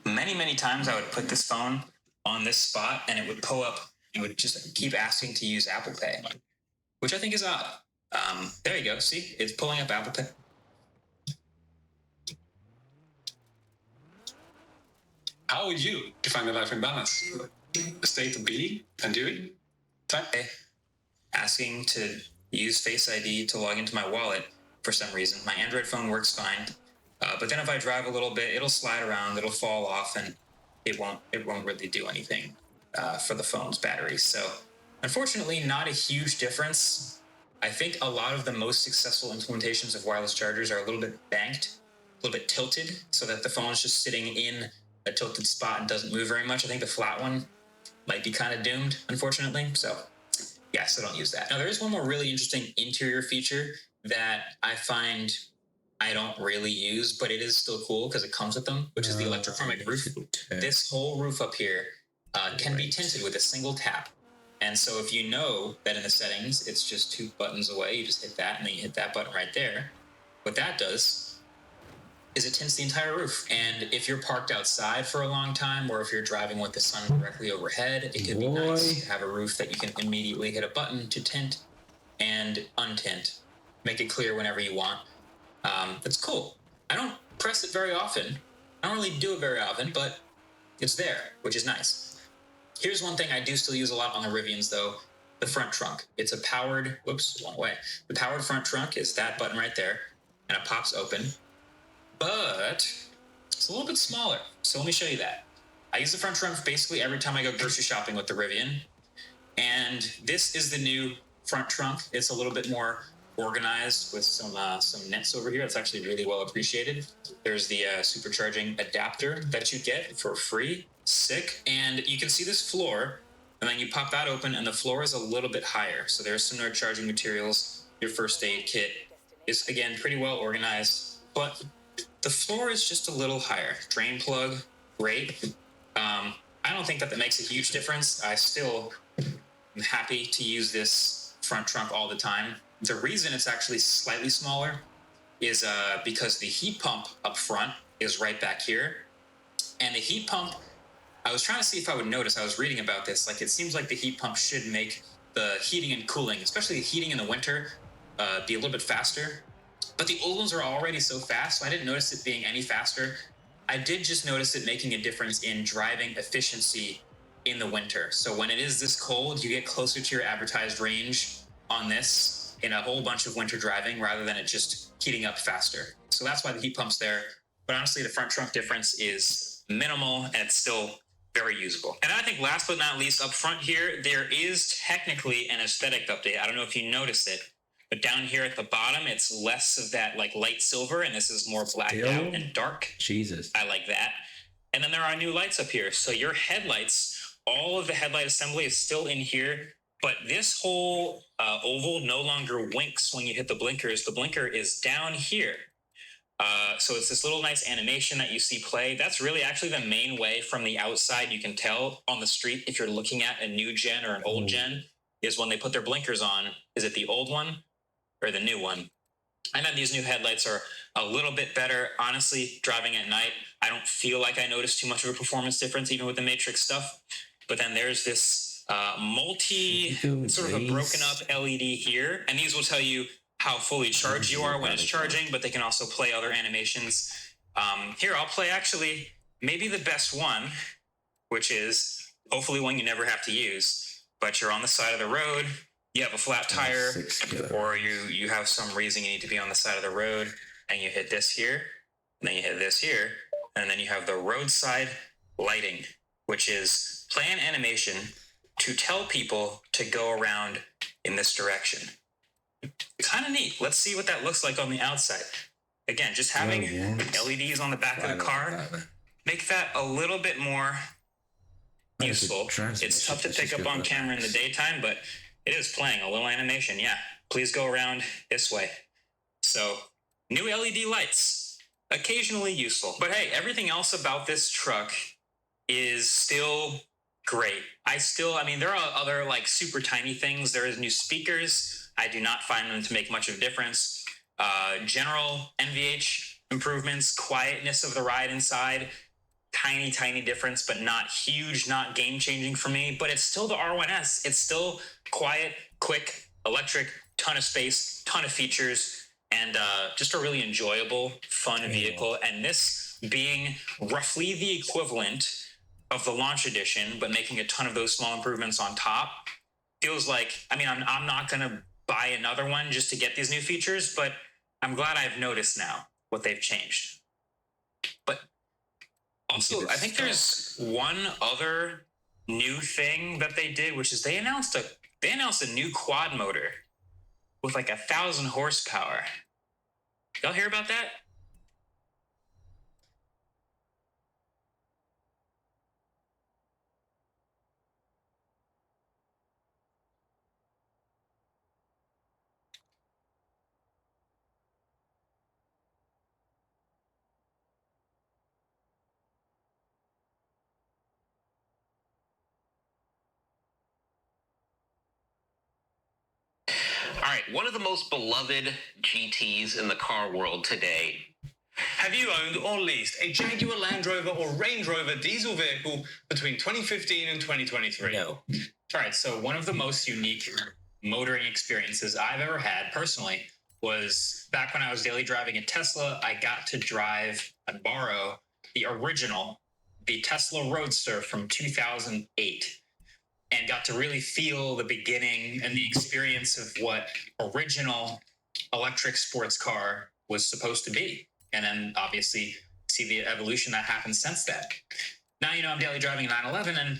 Many times I would put this phone on this spot and it would pull up. It would just keep asking to use Apple Pay, which I think is odd. There you go. See, it's pulling up Apple Pay. How would you define the life in balance? A state of being and doing? Asking to use Face ID to log into my wallet for some reason. My Android phone works fine, but then if I drive a little bit, it'll slide around, it'll fall off, and it won't really do anything for the phone's battery. So unfortunately, not a huge difference. I think a lot of the most successful implementations of wireless chargers are a little bit banked, a little bit tilted, so that the phone is just sitting in a tilted spot and doesn't move very much. I think the flat one might be kind of doomed, unfortunately. So yeah, so don't use that. Now, there is one more really interesting interior feature that I find I don't really use, but it is still cool because it comes with them, which is the electrochromic roof. This whole roof up here can be tinted with a single tap. And so if you know that in the settings, it's just 2 buttons away, you just hit that and then you hit that button right there. What that does is it tints the entire roof. And if you're parked outside for a long time, or if you're driving with the sun directly overhead, it could be nice to have a roof that you can immediately hit a button to tint and untint. Make it clear whenever you want. It's cool. I don't press it very often. I don't really do it very often, but it's there, which is nice. Here's one thing I do still use a lot on the Rivians, though. The front trunk. It's a powered, the powered front trunk is that button right there, and it pops open. But it's a little bit smaller. So let me show you that. I use the front trunk basically every time I go grocery shopping with the Rivian. And this is the new front trunk. It's a little bit more organized with some nets over here. It's actually really well appreciated. There's the supercharging adapter that you get for free. Sick. And you can see this floor, and then you pop that open, and the floor is a little bit higher. So there's some charging materials. Your first aid kit is, again, pretty well organized, but the floor is just a little higher. Drain plug, great. I don't think that makes a huge difference. I still am happy to use this front trunk all the time. The reason it's actually slightly smaller is because the heat pump up front is right back here. And the heat pump, I was trying to see if I would notice, I was reading about this, like it seems like the heat pump should make the heating and cooling, especially the heating in the winter, be a little bit faster. But the old ones are already so fast, so I didn't notice it being any faster. I did just notice it making a difference in driving efficiency in the winter. So when it is this cold, you get closer to your advertised range on this in a whole bunch of winter driving rather than it just heating up faster. So that's why the heat pump's there. But honestly, the front trunk difference is minimal and it's still very usable. And I think last but not least, up front here, there is technically an aesthetic update. I don't know if you noticed it, but down here at the bottom, it's less of that like light silver, and this is more blacked out and dark. Jesus. I like that. And then there are new lights up here. So your headlights, all of the headlight assembly is still in here, but this whole oval no longer winks when you hit the blinkers. The blinker is down here. So it's this little nice animation that you see play. That's really actually the main way from the outside you can tell on the street if you're looking at a new gen or an old gen, is when they put their blinkers on. Is it the old one or the new one? And then these new headlights are a little bit better. Honestly, driving at night, I don't feel like I noticed too much of a performance difference, even with the Matrix stuff. But then there's this sort of a broken up LED here. And these will tell you how fully charged you are when it's charging, but they can also play other animations. Here, I'll play actually maybe the best one, which is hopefully one you never have to use, but you're on the side of the road, you have a flat tire, or you have some reason you need to be on the side of the road, and you hit this here, and then you hit this here, and then you have the roadside lighting, which is play an animation to tell people to go around in this direction. Kind of neat. Let's see what that looks like on the outside. Again, just having LEDs on the back of the car, make that a little bit more useful. It's tough to pick up on camera in the daytime, but it is playing a little animation. Yeah, please go around this way. So, new LED lights, occasionally useful. But hey, everything else about this truck is still great. I mean, there are other like super tiny things. There is new speakers. I do not find them to make much of a difference. General NVH improvements, quietness of the ride inside, tiny difference, but not huge, not game changing for me. But it's still the R1S. It's still quiet, quick, electric, ton of space, ton of features, and just a really enjoyable, fun vehicle. And this being roughly the equivalent of the launch edition, but making a ton of those small improvements on top, feels like, I mean, I'm not going to buy another one just to get these new features, but I'm glad I've noticed now what they've changed. But also, I think there's one other new thing that they did, which is they announced a new quad motor with like 1,000 horsepower. Y'all hear about that? All right, one of the most beloved GTs in the car world today. Have you owned or leased a Jaguar Land Rover or Range Rover diesel vehicle between 2015 and 2023? No. All right, so one of the most unique motoring experiences I've ever had personally was back when I was daily driving a Tesla. I got to drive and borrow the Tesla Roadster from 2008. And got to really feel the beginning and the experience of what original electric sports car was supposed to be. And then obviously see the evolution that happened since then. Now, I'm daily driving a 911, and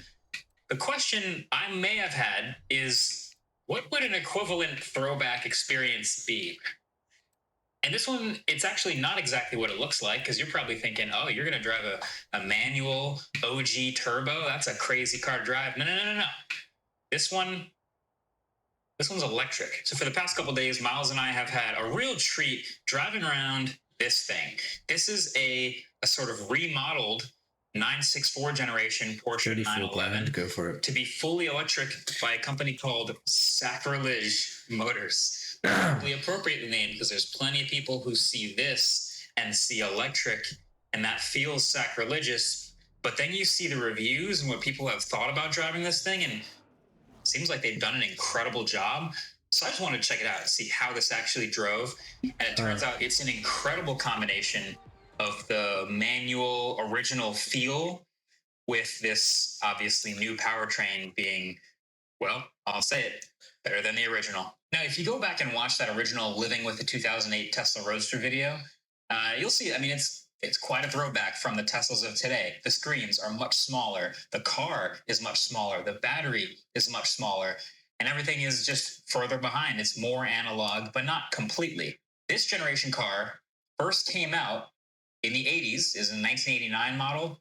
the question I may have had is, what would an equivalent throwback experience be? And this one, it's actually not exactly what it looks like, because you're probably thinking, oh, you're going to drive a manual OG turbo? That's a crazy car to drive. No. This one's electric. So for the past couple of days, Miles and I have had a real treat driving around this thing. This is a sort of remodeled 964 generation Porsche 911. Go for it. To be fully electric by a company called Sacrilege Motors. Appropriately named, because there's plenty of people who see this and see electric, and that feels sacrilegious. But then you see the reviews and what people have thought about driving this thing, and it seems like they've done an incredible job. So I just wanted to check it out and see how this actually drove. And it turns out it's an incredible combination of the manual original feel with this obviously new powertrain being, well, I'll say it, better than the original. Now, if you go back and watch that original Living with the 2008 Tesla Roadster video, you'll see, I mean, it's quite a throwback from the Teslas of today. The screens are much smaller. The car is much smaller. The battery is much smaller. And everything is just further behind. It's more analog, but not completely. This generation car first came out in the 80s, is a 1989 model.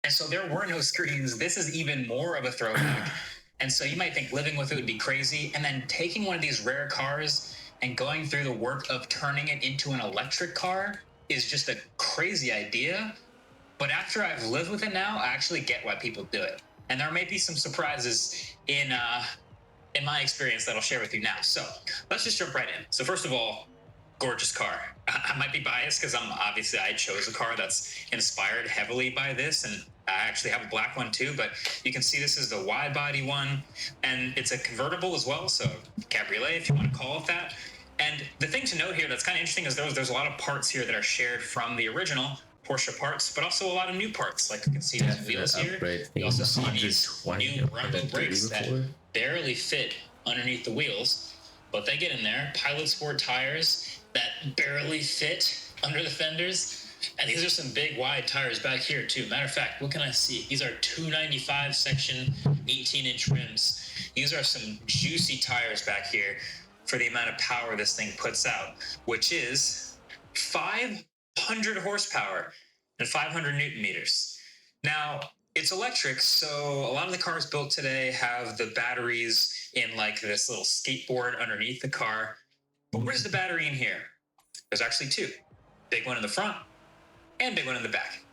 And so there were no screens. This is even more of a throwback. And so you might think living with it would be crazy. And then taking one of these rare cars and going through the work of turning it into an electric car is just a crazy idea. But after I've lived with it now, I actually get why people do it. And there may be some surprises in my experience that I'll share with you now. So let's just jump right in. So first of all, gorgeous car. I might be biased because I chose a car that's inspired heavily by this, and I actually have a black one too, but you can see this is the wide body one, and it's a convertible as well, so cabriolet if you want to call it that. And the thing to note here that's kind of interesting is there's a lot of parts here that are shared from the original Porsche parts, but also a lot of new parts. Like you can see these wheels here. You also see these new Brembo brakes that barely fit underneath the wheels, but they get in there. Pilot Sport tires that barely fit under the fenders. And these are some big wide tires back here too. Matter of fact, what can I see? These are 295 section 18-inch rims. These are some juicy tires back here for the amount of power this thing puts out, which is 500 horsepower and 500 newton meters. Now, it's electric, so a lot of the cars built today have the batteries in like this little skateboard underneath the car. But where's the battery in here? There's actually two. Big one in the front and big one in the back.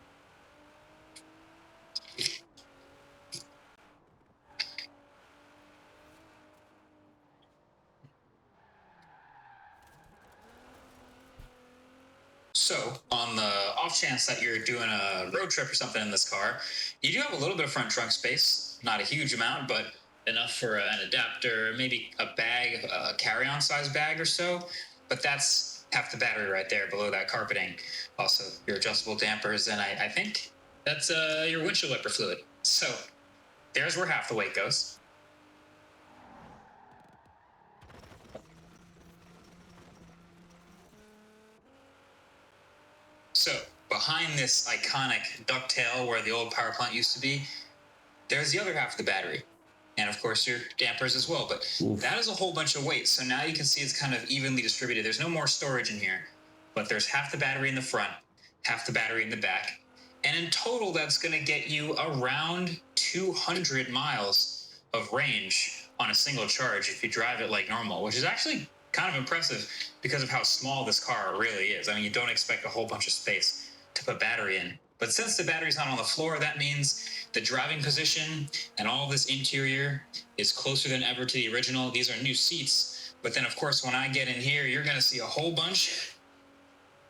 So, on the off chance that you're doing a road trip or something in this car, you do have a little bit of front trunk space. Not a huge amount, but enough for an adapter, maybe a bag, a carry-on size bag or so. But that's half the battery right there below that carpeting. Also, your adjustable dampers, and I think that's your windshield wiper fluid. So, there's where half the weight goes. So, behind this iconic ducktail where the old power plant used to be, there's the other half of the battery. And of course, your dampers as well. But that is a whole bunch of weight. So now you can see it's kind of evenly distributed. There's no more storage in here, but there's half the battery in the front, half the battery in the back. And in total, that's going to get you around 200 miles of range on a single charge if you drive it like normal, which is actually kind of impressive because of how small this car really is. I mean, you don't expect a whole bunch of space to put battery in. But since the battery's not on the floor, that means the driving position and all this interior is closer than ever to the original. These are new seats. But then, of course, when I get in here, you're going to see a whole bunch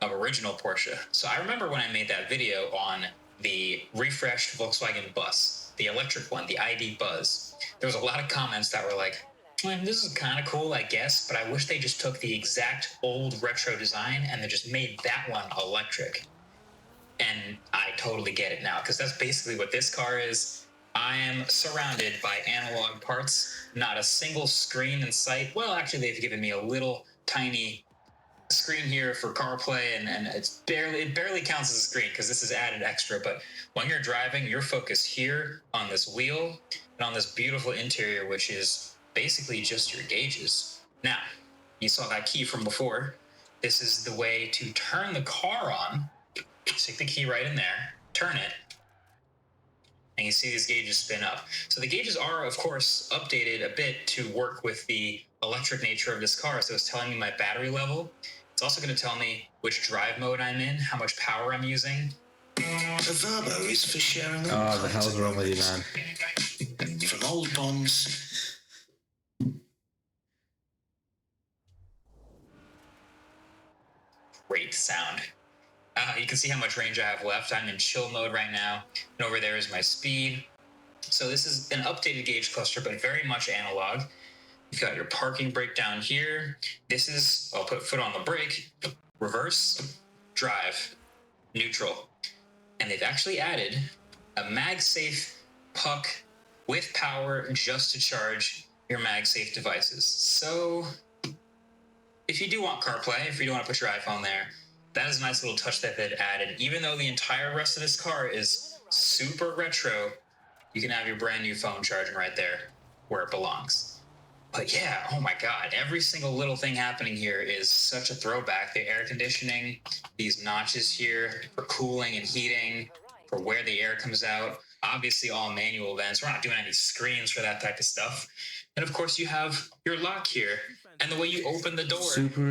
of original Porsche. So I remember when I made that video on the refreshed Volkswagen Bus, the electric one, the ID Buzz. There was a lot of comments that were like, well, this is kind of cool, I guess, but I wish they just took the exact old retro design and they just made that one electric. And I totally get it now, because that's basically what this car is. I am surrounded by analog parts, not a single screen in sight. Well, actually, they've given me a little tiny screen here for CarPlay, and it barely counts as a screen because this is added extra. But when you're driving, you're focused here on this wheel and on this beautiful interior, which is basically just your gauges. Now, you saw that key from before. This is the way to turn the car on. Stick the key right in there, turn it, and you see these gauges spin up. So the gauges are, of course, updated a bit to work with the electric nature of this car. So it's telling me my battery level. It's also going to tell me which drive mode I'm in, how much power I'm using. A verbo is for sharing. Oh, the hell's wrong with you, man? From old bonds. Great sound. You can see how much range I have left. I'm in chill mode right now. And over there is my speed. So this is an updated gauge cluster, but very much analog. You've got your parking brake down here. This is, I'll put foot on the brake, reverse, drive, neutral. And they've actually added a MagSafe puck with power just to charge your MagSafe devices. So if you do want CarPlay, if you do want to put your iPhone there, that is a nice little touch that they've added. Even though the entire rest of this car is super retro, you can have your brand new phone charging right there where it belongs. But yeah, oh my God, every single little thing happening here is such a throwback. The air conditioning, these notches here for cooling and heating, for where the air comes out. Obviously all manual vents. We're not doing any screens for that type of stuff. And of course you have your lock here. And the way you open the door,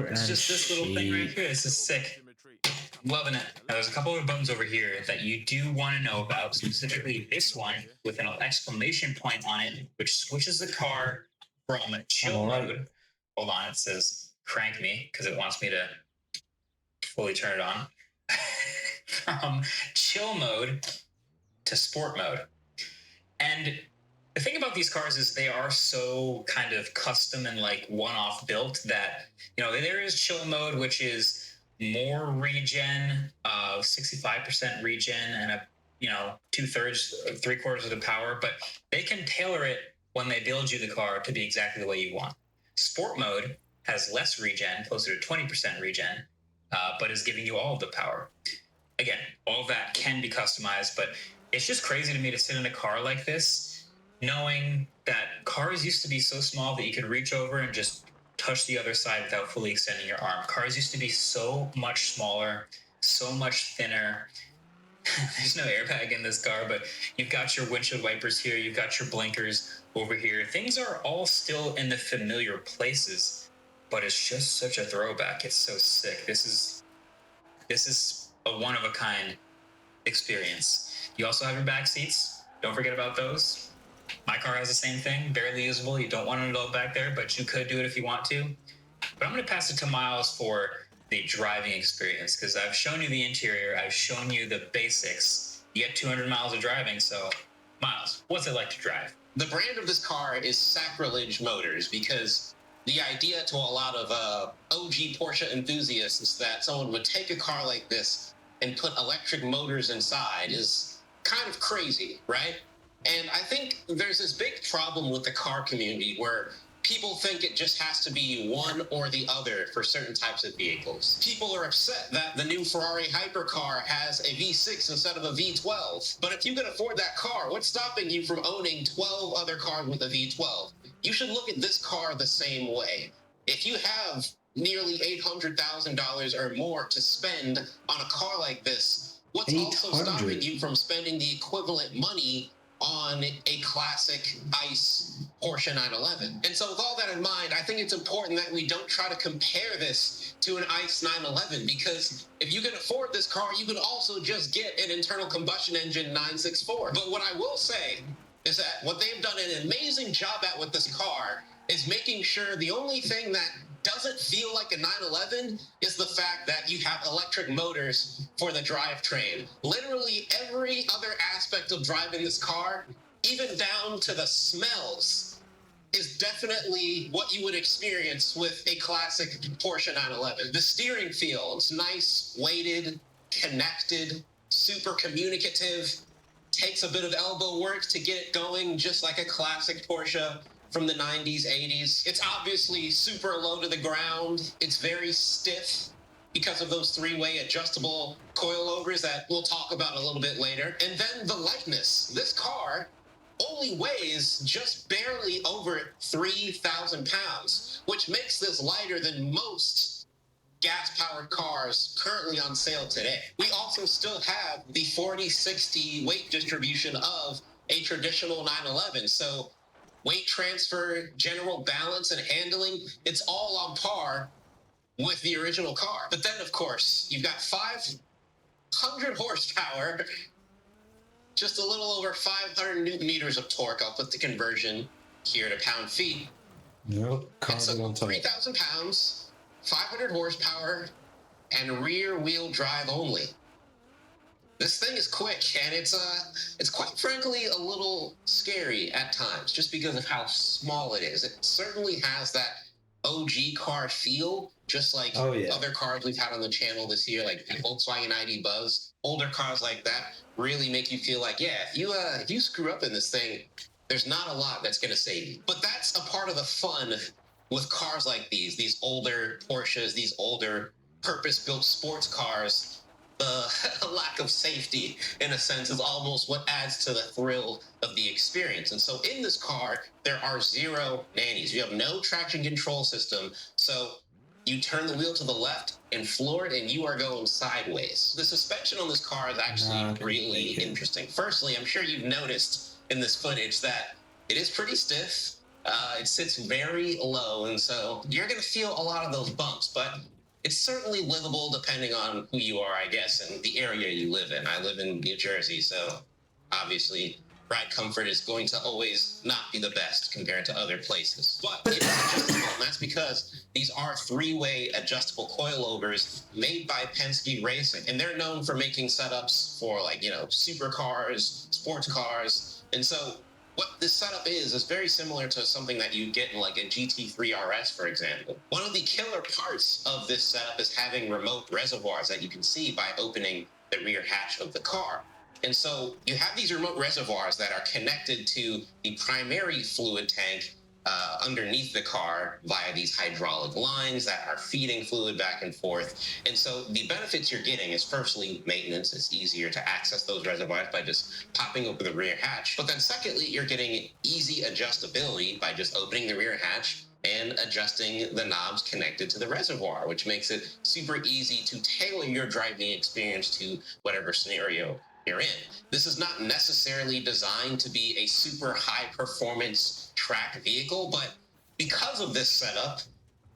it's just this little thing right here. This is sick. I'm loving it. Now, there's a couple of buttons over here that you do want to know about, specifically this one with an exclamation point on it, which switches the car from chill mode. Hold on, it says crank me because it wants me to fully turn it on. From chill mode to sport mode. And the thing about these cars is they are so kind of custom and like one-off built that, you know, there is chill mode, which is more regen, 65% regen, and a, you know, 2/3, 3/4 of the power, but they can tailor it when they build you the car to be exactly the way you want. Sport mode has less regen, closer to 20% regen, but is giving you all of the power. Again, all of that can be customized, but it's just crazy to me to sit in a car like this, knowing that cars used to be so small that you could reach over and just touch the other side without fully extending your arm. Cars used to be so much smaller, so much thinner. There's no airbag in this car, but you've got your windshield wipers here, you've got your blinkers over here. Things are all still in the familiar places, but it's just such a throwback. It's so sick. This is a one-of-a-kind experience. You also have your back seats. Don't forget about those. My car has the same thing, barely usable. You don't want an adult back there, but you could do it if you want to. But I'm going to pass it to Miles for the driving experience, because I've shown you the interior, I've shown you the basics. You get 200 miles of driving, so Miles, what's it like to drive? The brand of this car is Sacrilege Motors, because the idea to a lot of OG Porsche enthusiasts is that someone would take a car like this and put electric motors inside is kind of crazy, right? And I think there's this big problem with the car community where people think it just has to be one or the other for certain types of vehicles. People are upset that the new Ferrari hypercar has a V6 instead of a V12. But if you can afford that car, what's stopping you from owning 12 other cars with a V12? You should look at this car the same way. If you have nearly $800,000 or more to spend on a car like this, what's also stopping you from spending the equivalent money on a classic ICE Porsche 911? And so with all that in mind, I think it's important that we don't try to compare this to an ICE 911, because if you can afford this car, you can also just get an internal combustion engine 964. But what I will say is that what they've done an amazing job at with this car is making sure the only thing that doesn't feel like a 911 is the fact that you have electric motors for the drivetrain. Literally every other aspect of driving this car, even down to the smells, is definitely what you would experience with a classic Porsche 911. The steering feels nice, weighted, connected, super communicative, takes a bit of elbow work to get it going, just like a classic Porsche from the 90s, 80s. It's obviously super low to the ground. It's very stiff because of those three-way adjustable coilovers that we'll talk about a little bit later. And then the lightness. This car only weighs just barely over 3,000 pounds, which makes this lighter than most gas-powered cars currently on sale today. We also still have the 40-60 weight distribution of a traditional 911. So weight transfer, general balance, and handling, it's all on par with the original car. But then, of course, you've got 500 horsepower, just a little over 500 newton meters of torque. I'll put the conversion here to pound-feet. Yep, so 3,000 pounds, 500 horsepower, and rear-wheel drive only. This thing is quick, and it's quite frankly a little scary at times, just because of how small it is. It certainly has that OG car feel, just like other cars we've had on the channel this year, like Volkswagen ID Buzz. Older cars like that really make you feel like, yeah, if you screw up in this thing, there's not a lot that's going to save you. But that's a part of the fun with cars like these older Porsches, these older purpose-built sports cars. The lack of safety, in a sense, is almost what adds to the thrill of the experience. And so in this car, there are zero nannies. You have no traction control system. So you turn the wheel to the left and floor it, and you are going sideways. The suspension on this car is actually really interesting. Firstly, I'm sure you've noticed in this footage that it is pretty stiff. It sits very low, and so you're going to feel a lot of those bumps, but it's certainly livable depending on who you are, I guess, and the area you live in. I live in New Jersey, so obviously ride comfort is going to always not be the best compared to other places. But it is adjustable, and that's because these are three-way adjustable coilovers made by Penske Racing. And they're known for making setups for, like, supercars, sports cars. And so what this setup is very similar to something that you get in like a GT3 RS, for example. One of the killer parts of this setup is having remote reservoirs that you can see by opening the rear hatch of the car. And so you have these remote reservoirs that are connected to the primary fluid tank underneath the car via these hydraulic lines that are feeding fluid back and forth. And so the benefits you're getting is, firstly, maintenance. It's easier to access those reservoirs by just popping open the rear hatch. But then secondly, you're getting easy adjustability by just opening the rear hatch and adjusting the knobs connected to the reservoir, which makes it super easy to tailor your driving experience to whatever scenario you're in. This is not necessarily designed to be a super high performance track vehicle, but because of this setup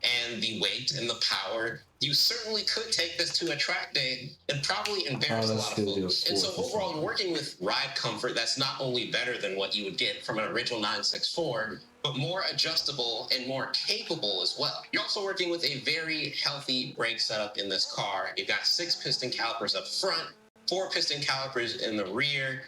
and the weight and the power, you certainly could take this to a track day and probably embarrass a lot of folks. And so overall, you're working with ride comfort that's not only better than what you would get from an original 964, but more adjustable and more capable as well. You're also working with a very healthy brake setup in this car. You've got 6 piston calipers up front, 4 piston calipers in the rear,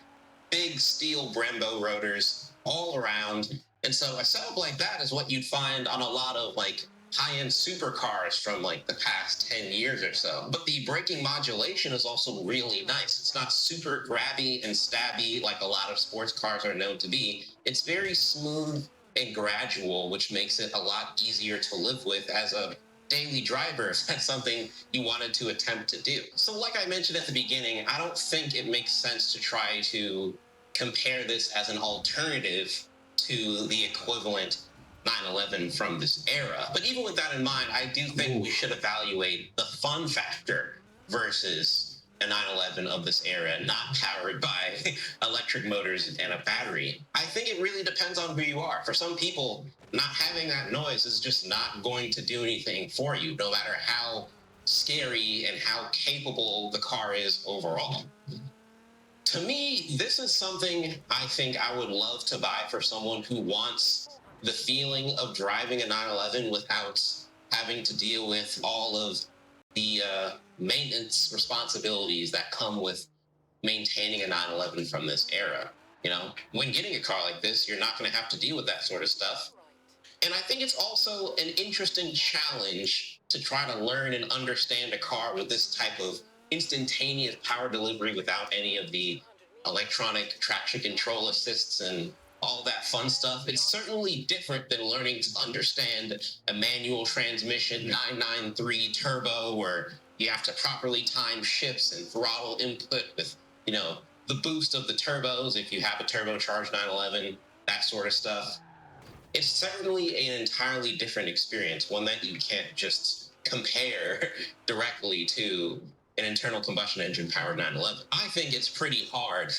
big steel Brembo rotors all around. And so a setup like that is what you'd find on a lot of like high-end supercars from like the past 10 years or so. But the braking modulation is also really nice. It's not super grabby and stabby like a lot of sports cars are known to be. It's very smooth and gradual, which makes it a lot easier to live with as a daily driver if that's something you wanted to attempt to do. So like I mentioned at the beginning, I don't think it makes sense to try to compare this as an alternative to the equivalent 911 from this era. But even with that in mind, I do think we should evaluate the fun factor versus a 911 of this era, not powered by electric motors and a battery. I think it really depends on who you are. For some people, not having that noise is just not going to do anything for you, no matter how scary and how capable the car is overall. To me, this is something I think I would love to buy for someone who wants the feeling of driving a 911 without having to deal with all of the maintenance responsibilities that come with maintaining a 911 from this era. You know, when getting a car like this, you're not going to have to deal with that sort of stuff. And I think it's also an interesting challenge to try to learn and understand a car with this type of instantaneous power delivery without any of the electronic traction control assists and all that fun stuff. It's certainly different than learning to understand a manual transmission 993 turbo where you have to properly time shifts and throttle input with, you know, the boost of the turbos if you have a turbocharged 911, that sort of stuff. It's certainly an entirely different experience, one that you can't just compare directly to an internal combustion engine powered 911. I think it's pretty hard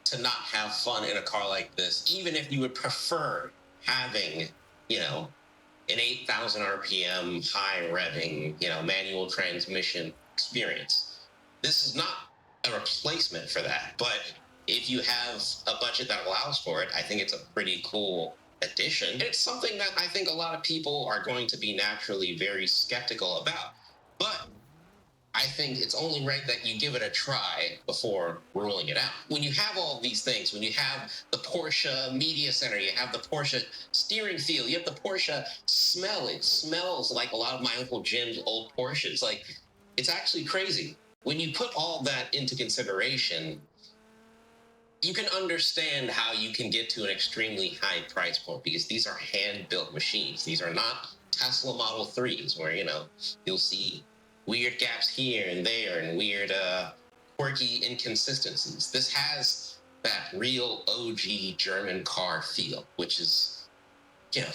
to not have fun in a car like this, even if you would prefer having, you know, an 8,000 RPM high revving, you know, manual transmission experience. This is not a replacement for that, but if you have a budget that allows for it, I think it's a pretty cool addition. And it's something that I think a lot of people are going to be naturally very skeptical about. But I think it's only right that you give it a try before ruling it out. When you have all of these things, when you have the Porsche Media Center, you have the Porsche steering feel, you have the Porsche smell. It smells like a lot of my Uncle Jim's old Porsches. Like, it's actually crazy. When you put all that into consideration, you can understand how you can get to an extremely high price point because these are hand-built machines. These are not Tesla Model 3s where, you know, you'll see weird gaps here and there and weird quirky inconsistencies. This has that real OG German car feel, which is, you know,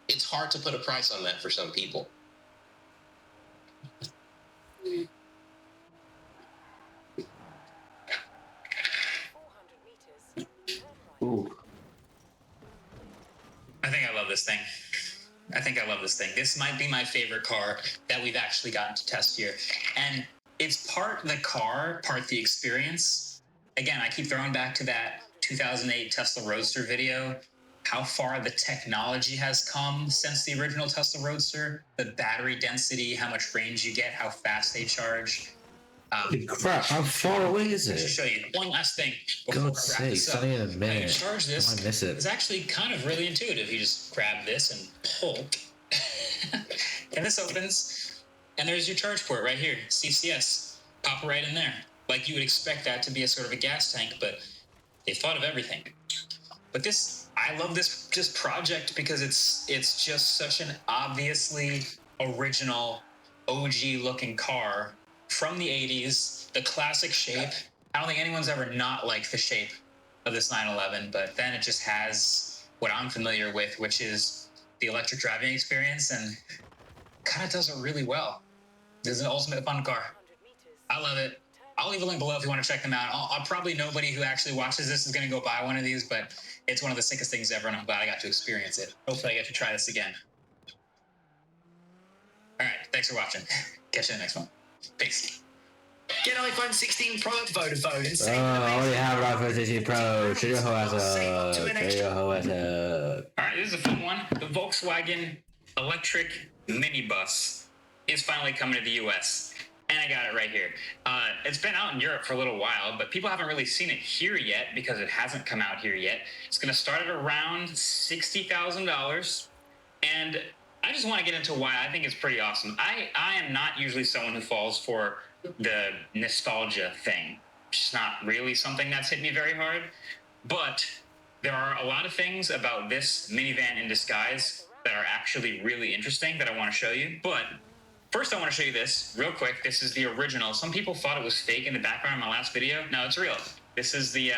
it's hard to put a price on that for some people. Ooh. I think I love this thing. This might be my favorite car that we've actually gotten to test here. And it's part the car, part the experience. Again, I keep throwing back to that 2008 Tesla Roadster video, how far the technology has come since the original Tesla Roadster, the battery density, how much range you get, how fast they charge. Holy crap, how far away is Let me it? show you one last thing. before God's I wrap this sake, up. not even a How you minute. charge this I might miss it. is actually kind of really intuitive. You just grab this and pull, and this opens, and there's your charge port right here, CCS. Pop it right in there. Like you would expect that to be a sort of a gas tank, but they've thought of everything. But this, I love this just project because it's just such an obviously original, OG looking car from the 80s, the classic shape. I don't think anyone's ever not liked the shape of this 911, but then it just has what I'm familiar with, which is the electric driving experience, and kind of does it really well. This is an ultimate fun car. I love it. I'll leave a link below if you want to check them out. I'll probably nobody who actually watches this is going to go buy one of these, but it's one of the sickest things ever, and I'm glad I got to experience it. Hopefully I get to try this again. All right, thanks for watching. Catch you in the next one. Peace. Get iPhone 16 Pro at Vodafone and save I already have an iPhone 16 Pro. Shut your whole ass up. Shut your whole ass up. All right, this is a fun one. The Volkswagen electric minibus is finally coming to the US. And I got it right here. It's been out in Europe for a little while, but people haven't really seen it here yet because it hasn't come out here yet. It's going to start at around $60,000. And I just want to get into why I think it's pretty awesome. I am not usually someone who falls for the nostalgia thing. It's just not really something that's hit me very hard. But there are a lot of things about this minivan in disguise that are actually really interesting that I want to show you. But first, I want to show you this real quick. This is the original. Some people thought it was fake in the background in my last video. No, it's real. This is the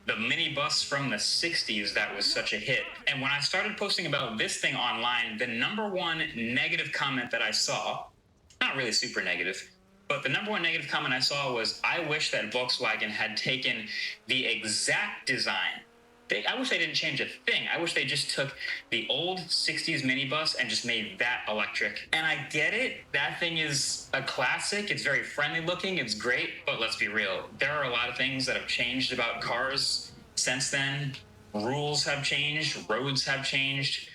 minibus from the 60s that was such a hit. And when I started posting about this thing online, the number one negative comment that I saw, not really super negative, but the number one negative comment I saw was, I wish that Volkswagen had taken the exact design. I wish they didn't change a thing. I wish they just took the old 60s minibus and just made that electric. And I get it. That thing is a classic. It's very friendly looking. It's great. But let's be real. There are a lot of things that have changed about cars since then. Rules have changed. Roads have changed.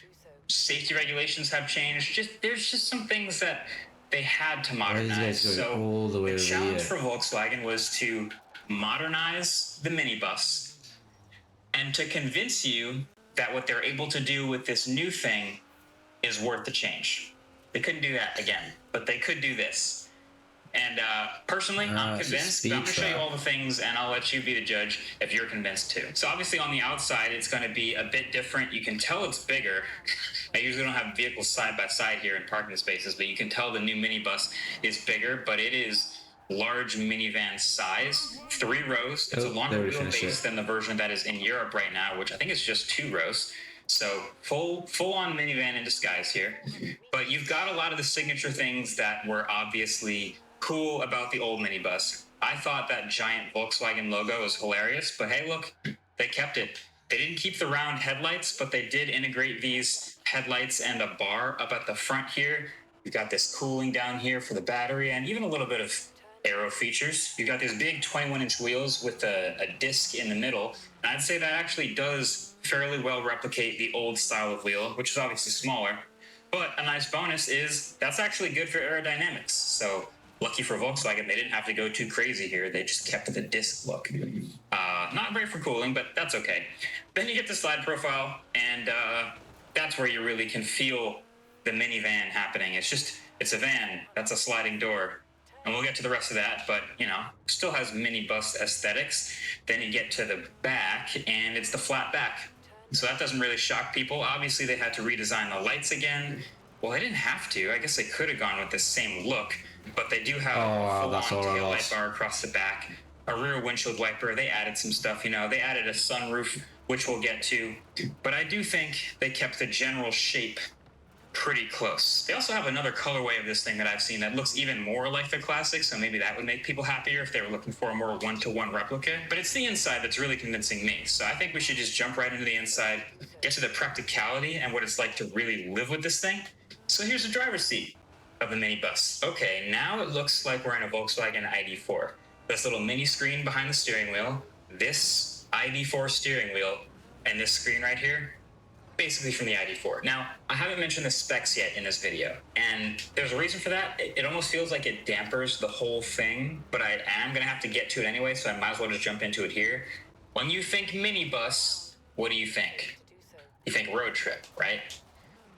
Safety regulations have changed. There's just some things that they had to modernize. So all the way the over challenge here. for Volkswagen was to modernize the minibus and to convince you that what they're able to do with this new thing is worth the change. They couldn't do that again, but they could do this. And personally, I'm it's a convinced. But I'm going to show you all the things, and I'll let you be the judge if you're convinced too. So obviously on the outside, it's going to be a bit different. You can tell it's bigger. I usually don't have vehicles side by side here in parking spaces, but you can tell the new minibus is bigger, but it is large minivan size, 3 rows. It's a longer wheelbase than the version that is in Europe right now, which I think is just 2 rows. So full on minivan in disguise here. But you've got a lot of the signature things that were obviously cool about the old minibus. I thought that giant Volkswagen logo was hilarious, but hey, look, they kept it. They didn't keep the round headlights, but they did integrate these headlights and a bar up at the front here. You've got this cooling down here for the battery and even a little bit of aero features. You've got these big 21-inch wheels with a disc in the middle. And I'd say that actually does fairly well replicate the old style of wheel, which is obviously smaller. But a nice bonus is that's actually good for aerodynamics. So lucky for Volkswagen, they didn't have to go too crazy here. They just kept the disc look. Not great for cooling, but that's okay. Then you get the slide profile, and that's where you really can feel the minivan happening. It's a van. That's a sliding door. And we'll get to the rest of that, but, still has minibus aesthetics. Then you get to the back, and it's the flat back. So that doesn't really shock people. Obviously, they had to redesign the lights again. Well, they didn't have to. I guess they could have gone with the same look, but they do have a full-on taillight bar across the back, a rear windshield wiper. They added some stuff, they added a sunroof, which we'll get to. But I do think they kept the general shape pretty close. They also have another colorway of this thing that I've seen that looks even more like the classic, so maybe that would make people happier if they were looking for a more one-to-one replica. But it's the inside that's really convincing me. So I think we should just jump right into the inside, get to the practicality and what it's like to really live with this thing. So here's the driver's seat of the minibus. Okay, now it looks like we're in a Volkswagen ID4. This little mini screen behind the steering wheel, this ID4 steering wheel, and this screen right here, basically from the ID4. Now, I haven't mentioned the specs yet in this video, and there's a reason for that. It almost feels like it dampers the whole thing, but I am going to have to get to it anyway, so I might as well just jump into it here. When you think minibus, what do you think? You think road trip, right?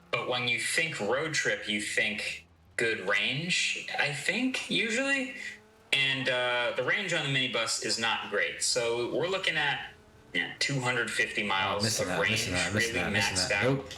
But when you think road trip, you think good range, I think, usually. And the range on the minibus is not great. So we're looking at 250 miles of range, really maxed out.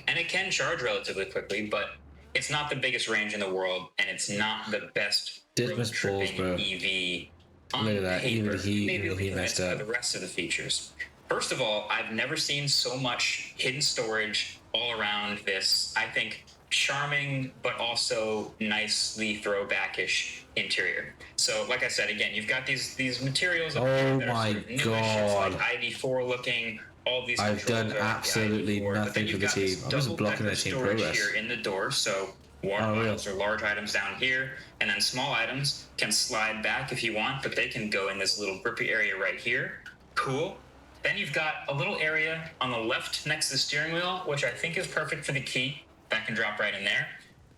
And it can charge relatively quickly, but it's not the biggest range in the world, and it's not the best road tripping EV on Look at that. paper. Even he messed up. The rest of the features. First of all, I've never seen so much hidden storage all around this. I think charming, but also nicely throwbackish interior. So, like I said, again, you've got these materials. Oh my god! Like ID4 looking. All these. I've done absolutely nothing for the team. I'm just blocking their team progress here in the door. So water Oh, really? bottles or large items down here, and then small items can slide back if you want, but they can go in this little grippy area right here. Cool. Then you've got a little area on the left next to the steering wheel, which I think is perfect for the key. That can drop right in there.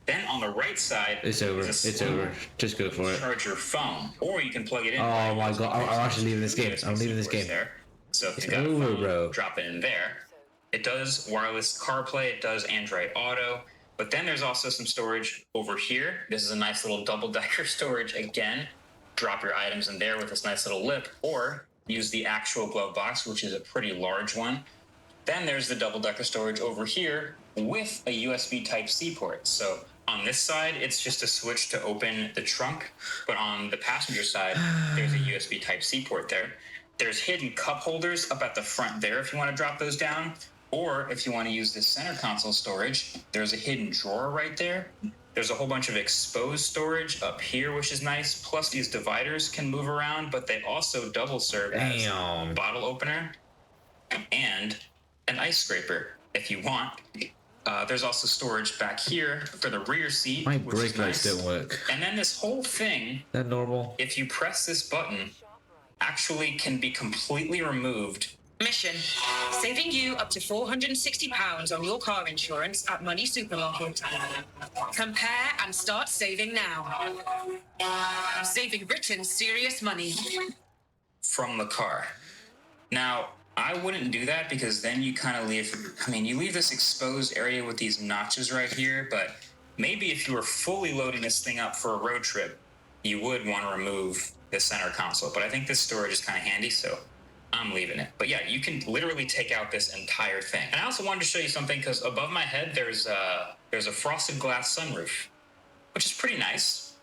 Then on the right side, It's over. is a It's slot over. Just go for it. charge your phone, or you can plug it in. Oh my god, I'm actually leaving this game. USB I'm leaving this ports game. there. So if It's you've got a over, phone, bro. drop it in there. It does wireless CarPlay. It does Android Auto. But then there's also some storage over here. This is a nice little double-decker storage again. Drop your items in there with this nice little lip, or use the actual glove box, which is a pretty large one. Then there's the double-decker storage over here with a USB Type-C port. So on this side, it's just a switch to open the trunk, but on the passenger side, there's a USB Type-C port there. There's hidden cup holders up at the front there if you want to drop those down, or if you want to use the center console storage, there's a hidden drawer right there. There's a whole bunch of exposed storage up here, which is nice. Plus, these dividers can move around, but they also double serve as a bottle opener and an ice scraper if you want. There's also storage back here for the rear seat. My which is brake lights nice. don't work. And then this whole thing, That normal? if you press this button, actually can be completely removed. Mission: saving you up to £460 on your car insurance at Money Supermarket. Compare and start saving now. Saving Britain serious money. From the car. Now, I wouldn't do that because then you kind of leave, you leave this exposed area with these notches right here, but maybe if you were fully loading this thing up for a road trip, you would want to remove the center console. But I think this storage is kind of handy, so I'm leaving it. But yeah, you can literally take out this entire thing. And I also wanted to show you something because above my head, there's a frosted glass sunroof, which is pretty nice,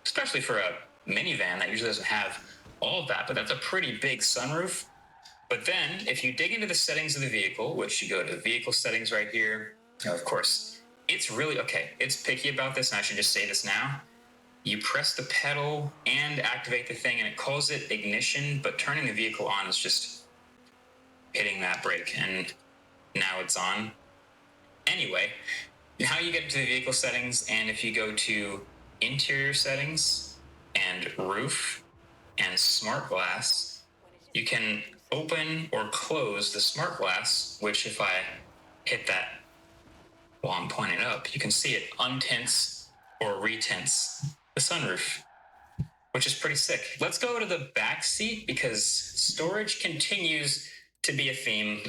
especially for a minivan that usually doesn't have all of that, but that's a pretty big sunroof. But then if you dig into the settings of the vehicle, which you go to vehicle settings right here, of course, it's really, okay, it's picky about this, and I should just say this now. You press the pedal and activate the thing, and it calls it ignition, but turning the vehicle on is just hitting that brake, and now it's on. Anyway, now you get into the vehicle settings, and if you go to interior settings and roof and smart glass, you can open or close the smart glass, which if I hit that while I'm pointing up, you can see it untints or retints the sunroof, which is pretty sick. Let's go to the back seat because storage continues to be a theme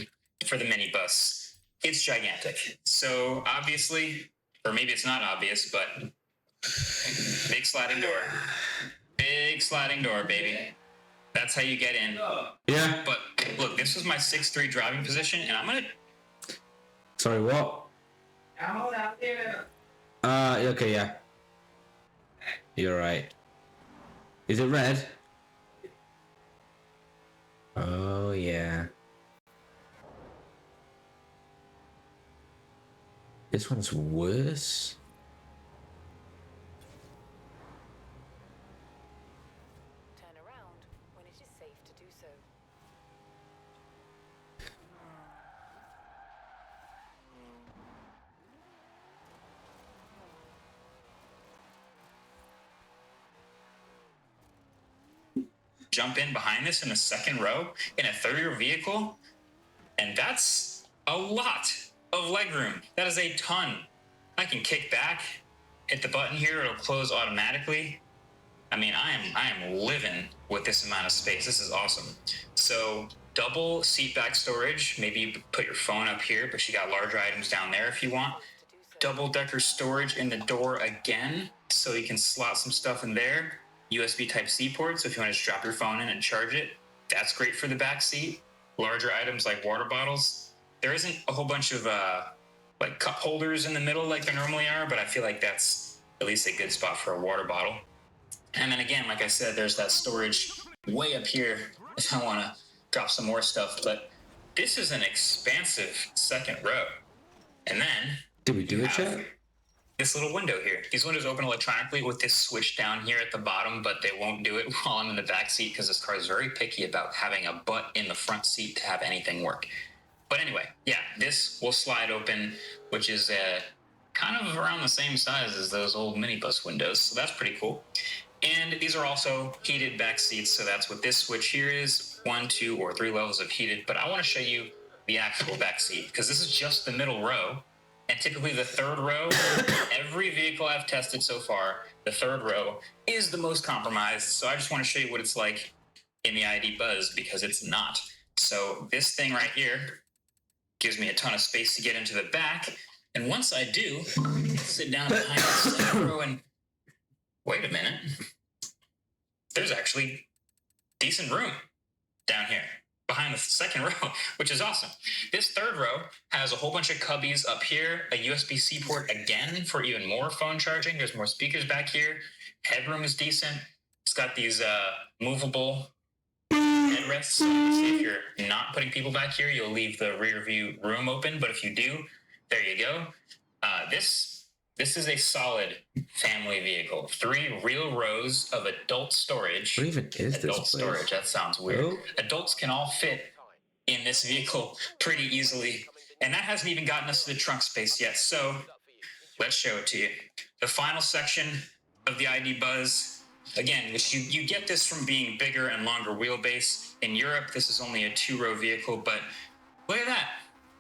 for the minibus. It's gigantic. So obviously, or maybe it's not obvious, but big sliding door. Big sliding door, baby. That's how you get in. Yeah. But look, this was my 6'3" driving position, and I'm gonna. Sorry, what? Okay, yeah. You're right. Is it red? Oh, yeah. This one's worse. Turn around when it is safe to do so. Jump in behind this in the second row in a third-row vehicle, and that's a lot of legroom. That is a ton. I can kick back, hit the button here, it'll close automatically. I am living with this amount of space. This is awesome. So double seat back storage. Maybe you put your phone up here, but you got larger items down there if you want. Double decker storage in the door again, so you can slot some stuff in there. USB Type-C port, so if you want to just drop your phone in and charge it, that's great for the back seat. Larger items like water bottles. There isn't a whole bunch of like cup holders in the middle like there normally are, but I feel like that's at least a good spot for a water bottle. And then again, like I said, there's that storage way up here if I want to drop some more stuff. But this is an expansive second row. And then Did we do it yet? this little window here. These windows open electronically with this switch down here at the bottom, but they won't do it while I'm in the back seat because this car is very picky about having a butt in the front seat to have anything work. But anyway, yeah, this will slide open, which is kind of around the same size as those old minibus windows, so that's pretty cool. And these are also heated back seats, so that's what this switch here is. 1, 2, or 3 levels of heated, but I want to show you the actual back seat, because this is just the middle row, and typically the third row, every vehicle I've tested so far, the third row is the most compromised, so I just want to show you what it's like in the ID Buzz, because it's not. So this thing right here gives me a ton of space to get into the back, and once I do, sit down behind the second row and wait a minute, there's actually decent room down here behind the second row, which is awesome. This third row has a whole bunch of cubbies up here, a USB-C port again for even more phone charging. There's more speakers back here. Headroom is decent. It's got these movable headrests. So if you're not putting people back here, you'll leave the rear view room open. But if you do, there you go. This is a solid family vehicle. 3 real rows of adult storage. What even is this adult place? storage? That sounds weird. Oh. Adults can all fit in this vehicle pretty easily, and that hasn't even gotten us to the trunk space yet. So let's show it to you. The final section of the ID Buzz. Again, which you get this from being bigger and longer wheelbase. In Europe, this is only a 2-row vehicle, but look at that.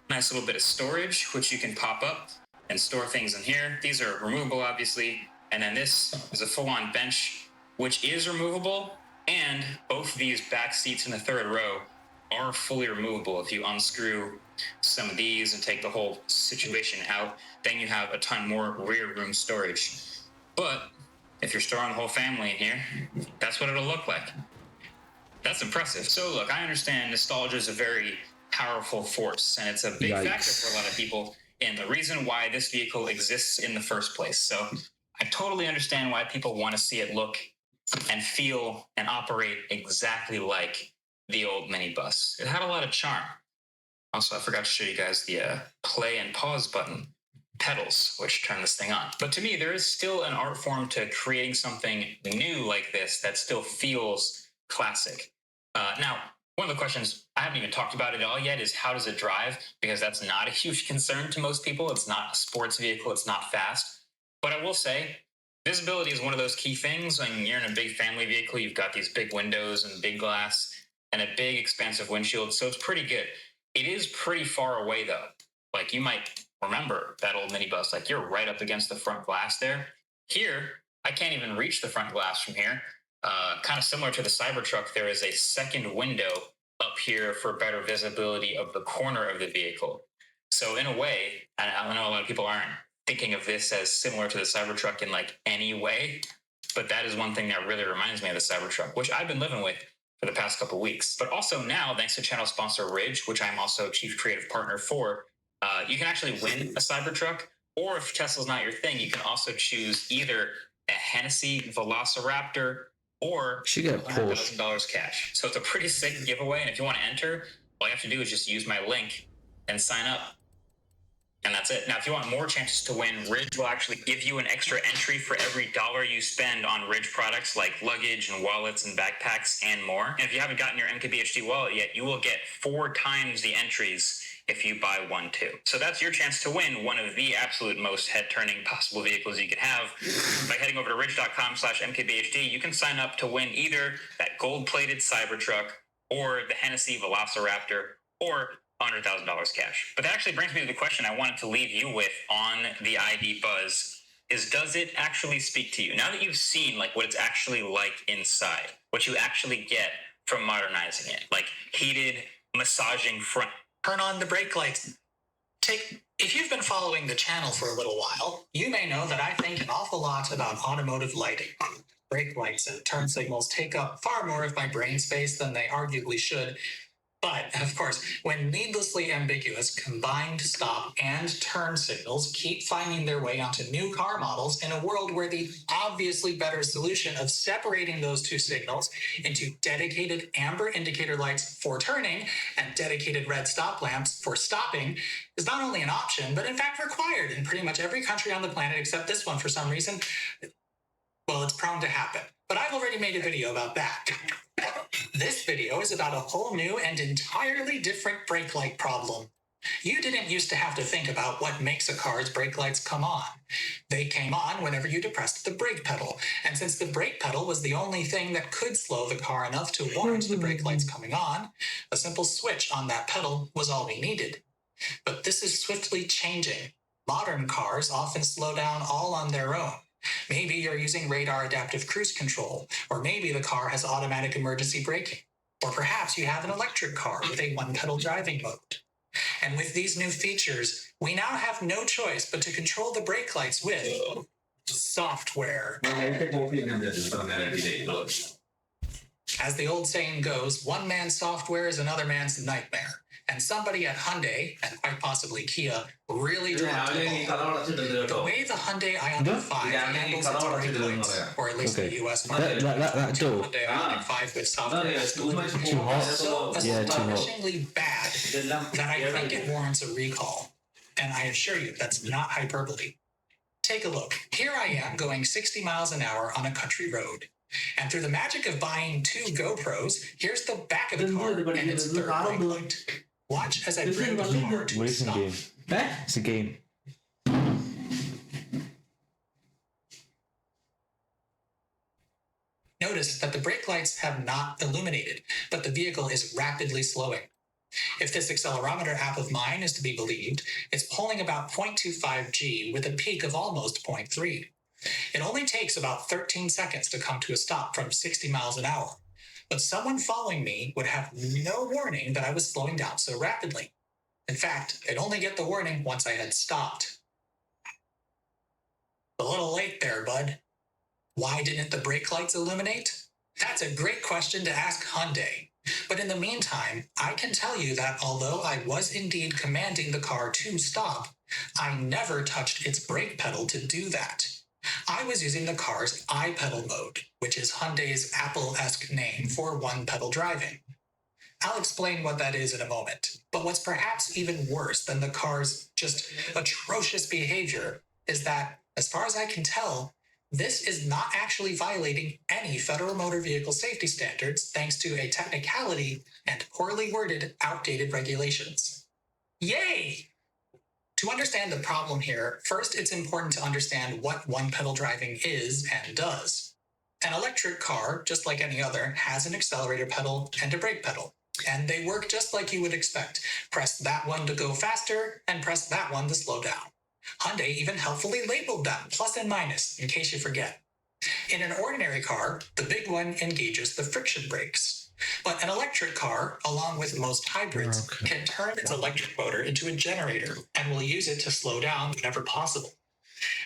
Nice little bit of storage, which you can pop up and store things in here. These are removable, obviously. And then this is a full-on bench, which is removable. And both these back seats in the third row are fully removable. If you unscrew some of these and take the whole situation out, then you have a ton more rear room storage. But if you're storing the whole family in here, that's what it'll look like. That's impressive. So look, I understand nostalgia is a very powerful force, and it's a big factor for a lot of people, and the reason why this vehicle exists in the first place. So I totally understand why people want to see it look and feel and operate exactly like the old minibus. It had a lot of charm. Also, I forgot to show you guys the play and pause button pedals, which turn this thing on. But to me, there is still an art form to creating something new like this that still feels classic. Now, one of the questions I haven't even talked about it all yet is how does it drive? Because that's not a huge concern to most people. It's not a sports vehicle. It's not fast. But I will say, visibility is one of those key things. When you're in a big family vehicle, you've got these big windows and big glass and a big expansive windshield. So it's pretty good. It is pretty far away though. Like you might remember that old minibus, like you're right up against the front glass there. Here, I can't even reach the front glass from here. Kind of similar to the Cybertruck, there is a second window up here for better visibility of the corner of the vehicle. So in a way, and I know a lot of people aren't thinking of this as similar to the Cybertruck in like any way, but that is one thing that really reminds me of the Cybertruck, which I've been living with for the past couple of weeks. But also now, thanks to channel sponsor Ridge, which I'm also chief creative partner for, you can actually win a Cybertruck, or if Tesla's not your thing, you can also choose either a Hennessy Velociraptor or $100,000 cash. So it's a pretty sick giveaway. And if you want to enter, all you have to do is just use my link and sign up. And that's it. Now, if you want more chances to win, Ridge will actually give you an extra entry for every dollar you spend on Ridge products like luggage and wallets and backpacks and more. And if you haven't gotten your MKBHD wallet yet, you will get 4 times the entries if you buy one too. So that's your chance to win one of the absolute most head-turning possible vehicles you could have. By heading over to ridge.com/MKBHD, you can sign up to win either that gold-plated Cybertruck or the Hennessy Velociraptor or $100,000 cash. But that actually brings me to the question I wanted to leave you with on the ID Buzz is, does it actually speak to you? Now that you've seen like what it's actually like inside, what you actually get from modernizing it, like heated, massaging front. Turn on the brake lights. If you've been following the channel for a little while, you may know that I think an awful lot about automotive lighting. Brake lights and turn signals take up far more of my brain space than they arguably should. But, of course, when needlessly ambiguous combined stop and turn signals keep finding their way onto new car models in a world where the obviously better solution of separating those two signals into dedicated amber indicator lights for turning and dedicated red stop lamps for stopping is not only an option, but in fact required in pretty much every country on the planet except this one for some reason. Well, it's prone to happen. But I've already made a video about that. This video is about a whole new and entirely different brake light problem. You didn't used to have to think about what makes a car's brake lights come on. They came on whenever you depressed the brake pedal, and since the brake pedal was the only thing that could slow the car enough to warrant the brake lights coming on, a simple switch on that pedal was all we needed. But this is swiftly changing. Modern cars often slow down all on their own. Maybe you're using radar adaptive cruise control, or maybe the car has automatic emergency braking, or perhaps you have an electric car with a one-pedal driving mode. And with these new features, we now have no choice but to control the brake lights with software. As the old saying goes, one man's software is another man's nightmare. And somebody at Hyundai, and quite possibly Kia, really dropped the ball. The way the Hyundai Ioniq 5 handles its brake lights, or at least the US market, That door. Hyundai Ioniq 5 with software is delivered Too hot. so Yeah, too hot. astonishingly bad that I think it warrants a recall. And I assure you, that's not hyperbole. Take a look. Here I am going 60 miles an hour on a country road. And through the magic of buying 2 GoPros, here's the back of the car and its third brake light. Watch as I bring the car to a What is the stop. game? It's a game. Notice that the brake lights have not illuminated, but the vehicle is rapidly slowing. If this accelerometer app of mine is to be believed, it's pulling about 0.25 G with a peak of almost 0.3. It only takes about 13 seconds to come to a stop from 60 miles an hour. But someone following me would have no warning that I was slowing down so rapidly. In fact, I'd only get the warning once I had stopped. A little late there, bud. Why didn't the brake lights illuminate? That's a great question to ask Hyundai. But in the meantime, I can tell you that although I was indeed commanding the car to stop, I never touched its brake pedal to do that. I was using the car's iPedal mode, which is Hyundai's Apple-esque name for one-pedal driving. I'll explain what that is in a moment, but what's perhaps even worse than the car's just atrocious behavior is that, as far as I can tell, this is not actually violating any federal motor vehicle safety standards thanks to a technicality and poorly worded, outdated regulations. Yay! To understand the problem here, first it's important to understand what one-pedal driving is and does. An electric car, just like any other, has an accelerator pedal and a brake pedal. And they work just like you would expect. Press that one to go faster, and press that one to slow down. Hyundai even helpfully labeled them, plus and minus, in case you forget. In an ordinary car, the big one engages the friction brakes. But an electric car, along with most hybrids, can turn its electric motor into a generator and will use it to slow down whenever possible.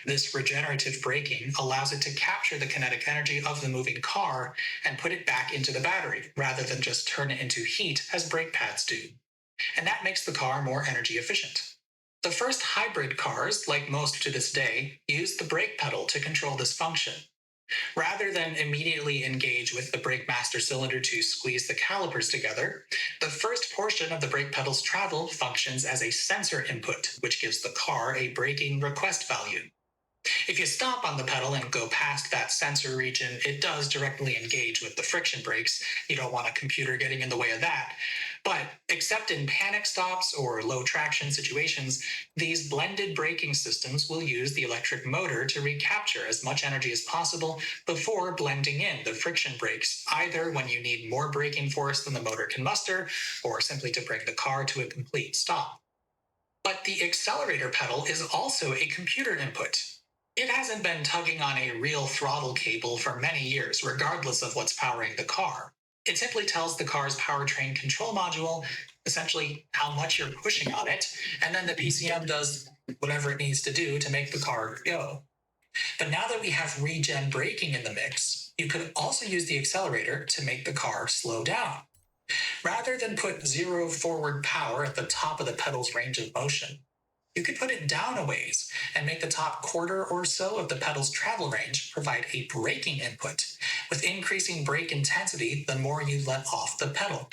This regenerative braking allows it to capture the kinetic energy of the moving car and put it back into the battery, rather than just turn it into heat as brake pads do. And that makes the car more energy efficient. The first hybrid cars, like most to this day, use the brake pedal to control this function. Rather than immediately engage with the brake master cylinder to squeeze the calipers together, the first portion of the brake pedal's travel functions as a sensor input, which gives the car a braking request value. If you stomp on the pedal and go past that sensor region, it does directly engage with the friction brakes. You don't want a computer getting in the way of that. But except in panic stops or low traction situations, these blended braking systems will use the electric motor to recapture as much energy as possible before blending in the friction brakes, either when you need more braking force than the motor can muster, or simply to bring the car to a complete stop. But the accelerator pedal is also a computer input. It hasn't been tugging on a real throttle cable for many years, regardless of what's powering the car. It simply tells the car's powertrain control module essentially how much you're pushing on it, and then the PCM does whatever it needs to do to make the car go. But now that we have regen braking in the mix, you could also use the accelerator to make the car slow down. Rather than put zero forward power at the top of the pedal's range of motion, you could put it down a ways and make the top quarter or so of the pedal's travel range provide a braking input, with increasing brake intensity the more you let off the pedal.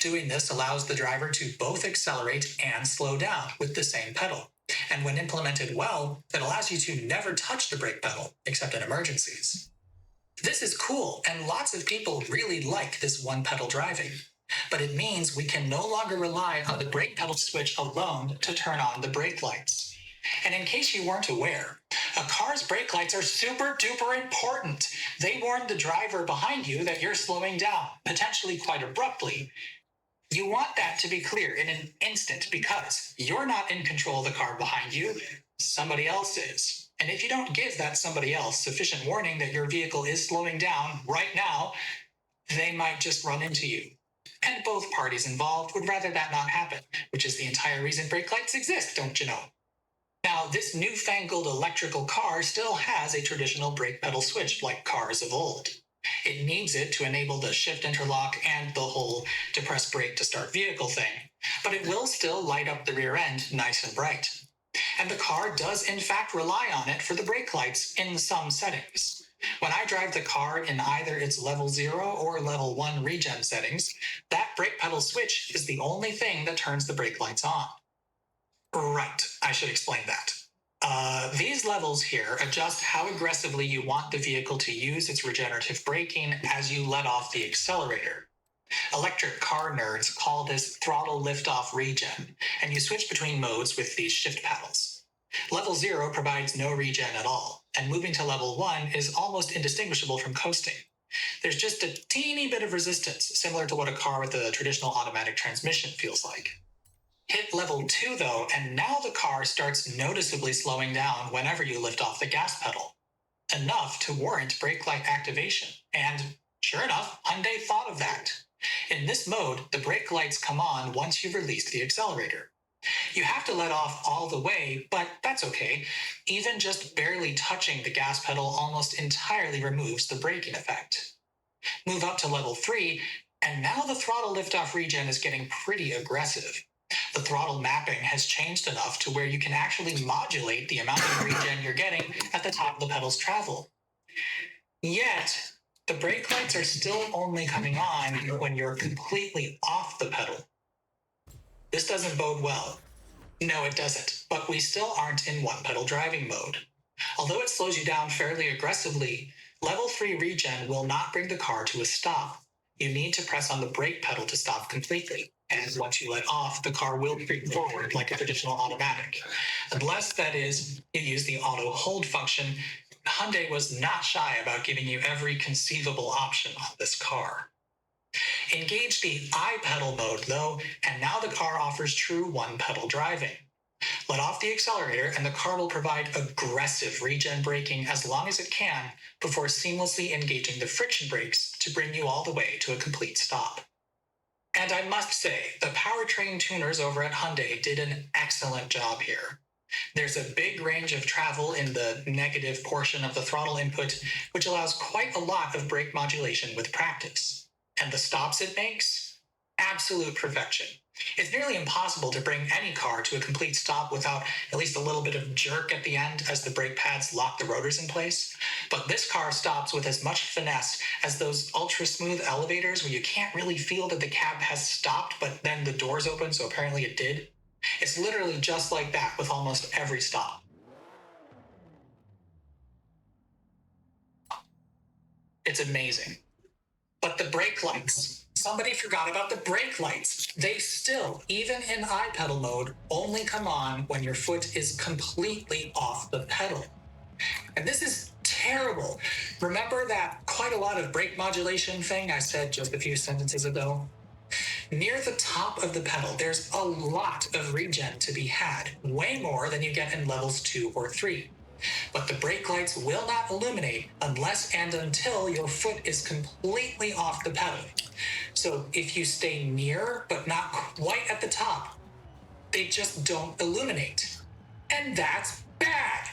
Doing this allows the driver to both accelerate and slow down with the same pedal. And when implemented well, it allows you to never touch the brake pedal, except in emergencies. This is cool, and lots of people really like this one-pedal driving. but it means we can no longer rely on the brake pedal switch alone to turn on the brake lights. And in case you weren't aware, a car's brake lights are super duper important. They warn the driver behind you that you're slowing down, potentially quite abruptly. You want that to be clear in an instant because you're not in control of the car behind you, somebody else is. And if you don't give that somebody else sufficient warning that your vehicle is slowing down right now, they might just run into you. And both parties involved would rather that not happen, which is the entire reason brake lights exist, don't you know? Now, this newfangled electrical car still has a traditional brake pedal switch like cars of old. It needs it to enable the shift interlock and the whole depress brake to start vehicle thing, but it will still light up the rear end nice and bright. And the car does in fact rely on it for the brake lights in some settings. When I drive the car in either its level 0 or level 1 regen settings, that brake pedal switch is the only thing that turns the brake lights on. Right, I should explain that. These levels here adjust how aggressively you want the vehicle to use its regenerative braking as you let off the accelerator. Electric car nerds call this throttle liftoff regen, and you switch between modes with these shift paddles. Level 0 provides no regen at all, and moving to level 1 is almost indistinguishable from coasting. There's just a teeny bit of resistance, similar to what a car with a traditional automatic transmission feels like. Hit level 2 though, and now the car starts noticeably slowing down whenever you lift off the gas pedal. Enough to warrant brake light activation. And sure enough, Hyundai thought of that. In this mode, the brake lights come on once you've released the accelerator. You have to let off all the way, but that's okay. Even just barely touching the gas pedal almost entirely removes the braking effect. Move up to level 3, and now the throttle liftoff regen is getting pretty aggressive. The throttle mapping has changed enough to where you can actually modulate the amount of regen you're getting at the top of the pedal's travel. Yet, the brake lights are still only coming on when you're completely off the pedal. This doesn't bode well. No, it doesn't, but we still aren't in one-pedal driving mode. Although it slows you down fairly aggressively, level 3 regen will not bring the car to a stop. You need to press on the brake pedal to stop completely. And once you let off, the car will creep forward like a traditional automatic. Unless, that is, you use the auto hold function. Hyundai was not shy about giving you every conceivable option on this car. Engage the I-pedal mode though, and now the car offers true one-pedal driving. Let off the accelerator and the car will provide aggressive regen braking as long as it can before seamlessly engaging the friction brakes to bring you all the way to a complete stop. And I must say, the powertrain tuners over at Hyundai did an excellent job here. There's a big range of travel in the negative portion of the throttle input, which allows quite a lot of brake modulation with practice. And the stops it makes? Absolute perfection. It's nearly impossible to bring any car to a complete stop without at least a little bit of jerk at the end as the brake pads lock the rotors in place. But this car stops with as much finesse as those ultra-smooth elevators where you can't really feel that the cab has stopped, but then the doors open, so apparently it did. It's literally just like that with almost every stop. It's amazing. But the brake lights. Somebody forgot about the brake lights. They still, even in I-pedal mode, only come on when your foot is completely off the pedal. And this is terrible. Remember that quite a lot of brake modulation thing I said just a few sentences ago? Near the top of the pedal, there's a lot of regen to be had, way more than you get in levels 2 or 3. But the brake lights will not illuminate unless and until your foot is completely off the pedal. So if you stay near, but not quite at the top, they just don't illuminate. And that's bad.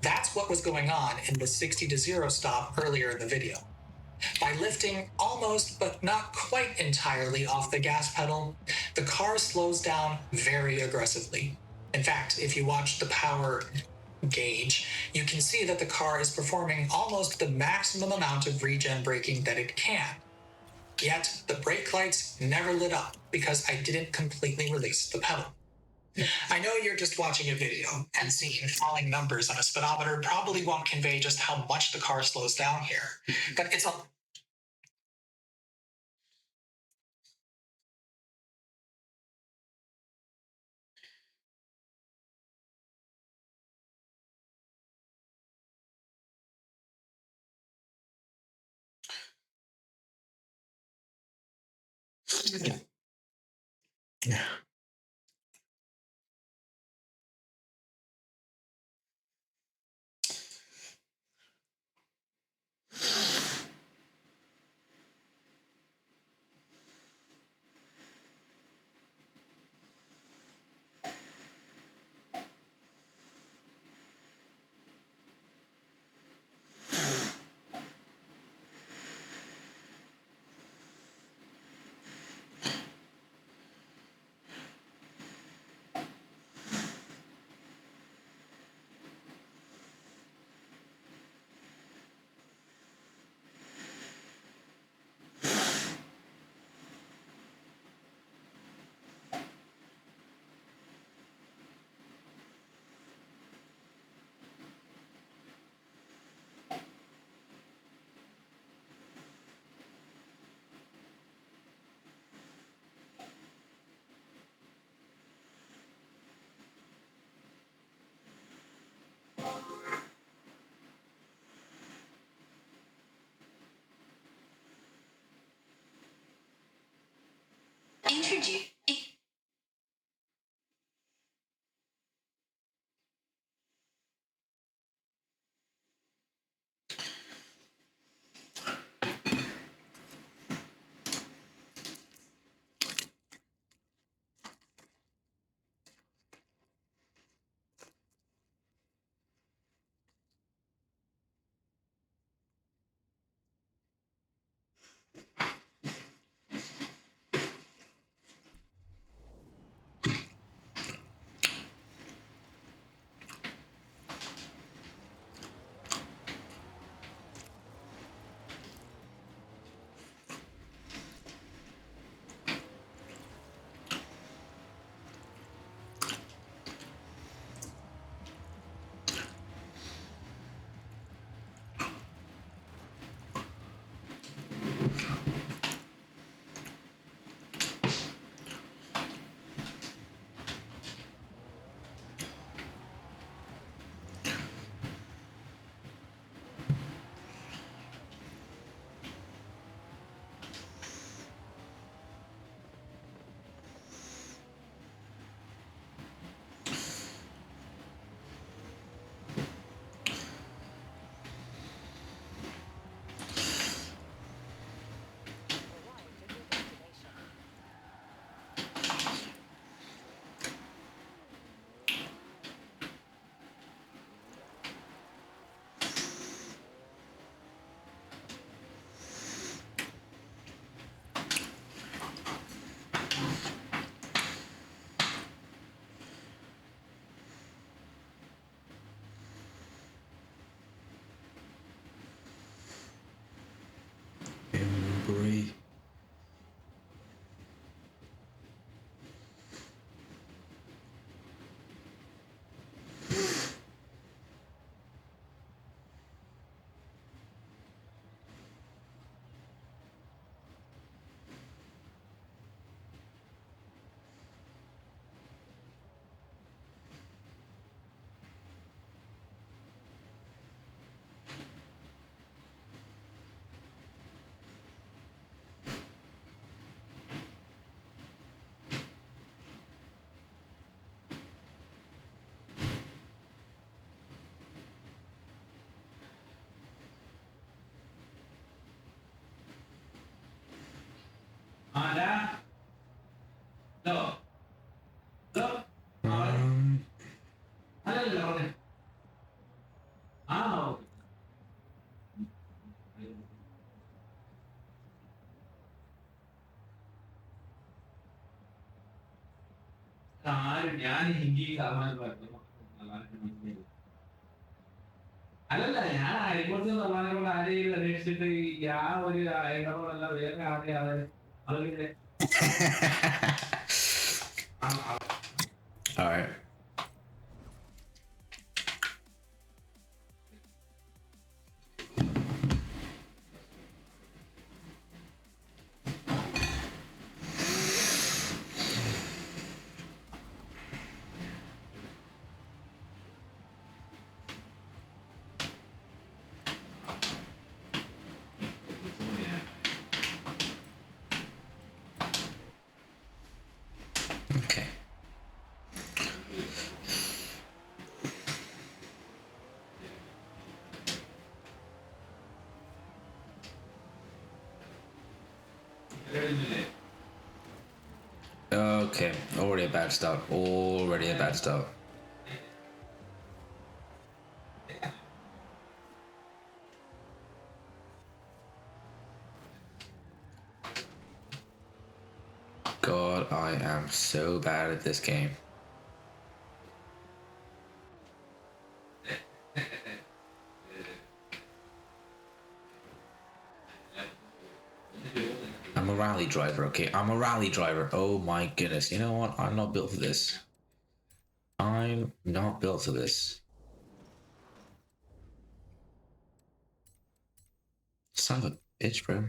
That's what was going on in the 60 to 0 stop earlier in the video. By lifting almost but not quite entirely off the gas pedal, the car slows down very aggressively. In fact, if you watch the power gauge, you can see that the car is performing almost the maximum amount of regen braking that it can. Yet, the brake lights never lit up because I didn't completely release the pedal. I know you're just watching a video, and seeing falling numbers on a speedometer probably won't convey just how much the car slows down here, but it's a Introduce. Arrived at your destination. Embry. ഞാൻ ഹിന്ദി അല്ലല്ല ഞാൻ അരിക്കുറച്ച് തള്ളാനെ കൊണ്ട് ആരെയും അന്വേഷിച്ചിട്ട് ആ ഒരു അയകളല്ല വേറെ ആരെയാണ് അതിന്റെ All right. Okay, already a bad start. Already a bad start. God, I am so bad at this game. I'm a rally driver, okay? I'm a rally driver. Oh my goodness. You know what? I'm not built for this. I'm not built for this. Son of a bitch, bro.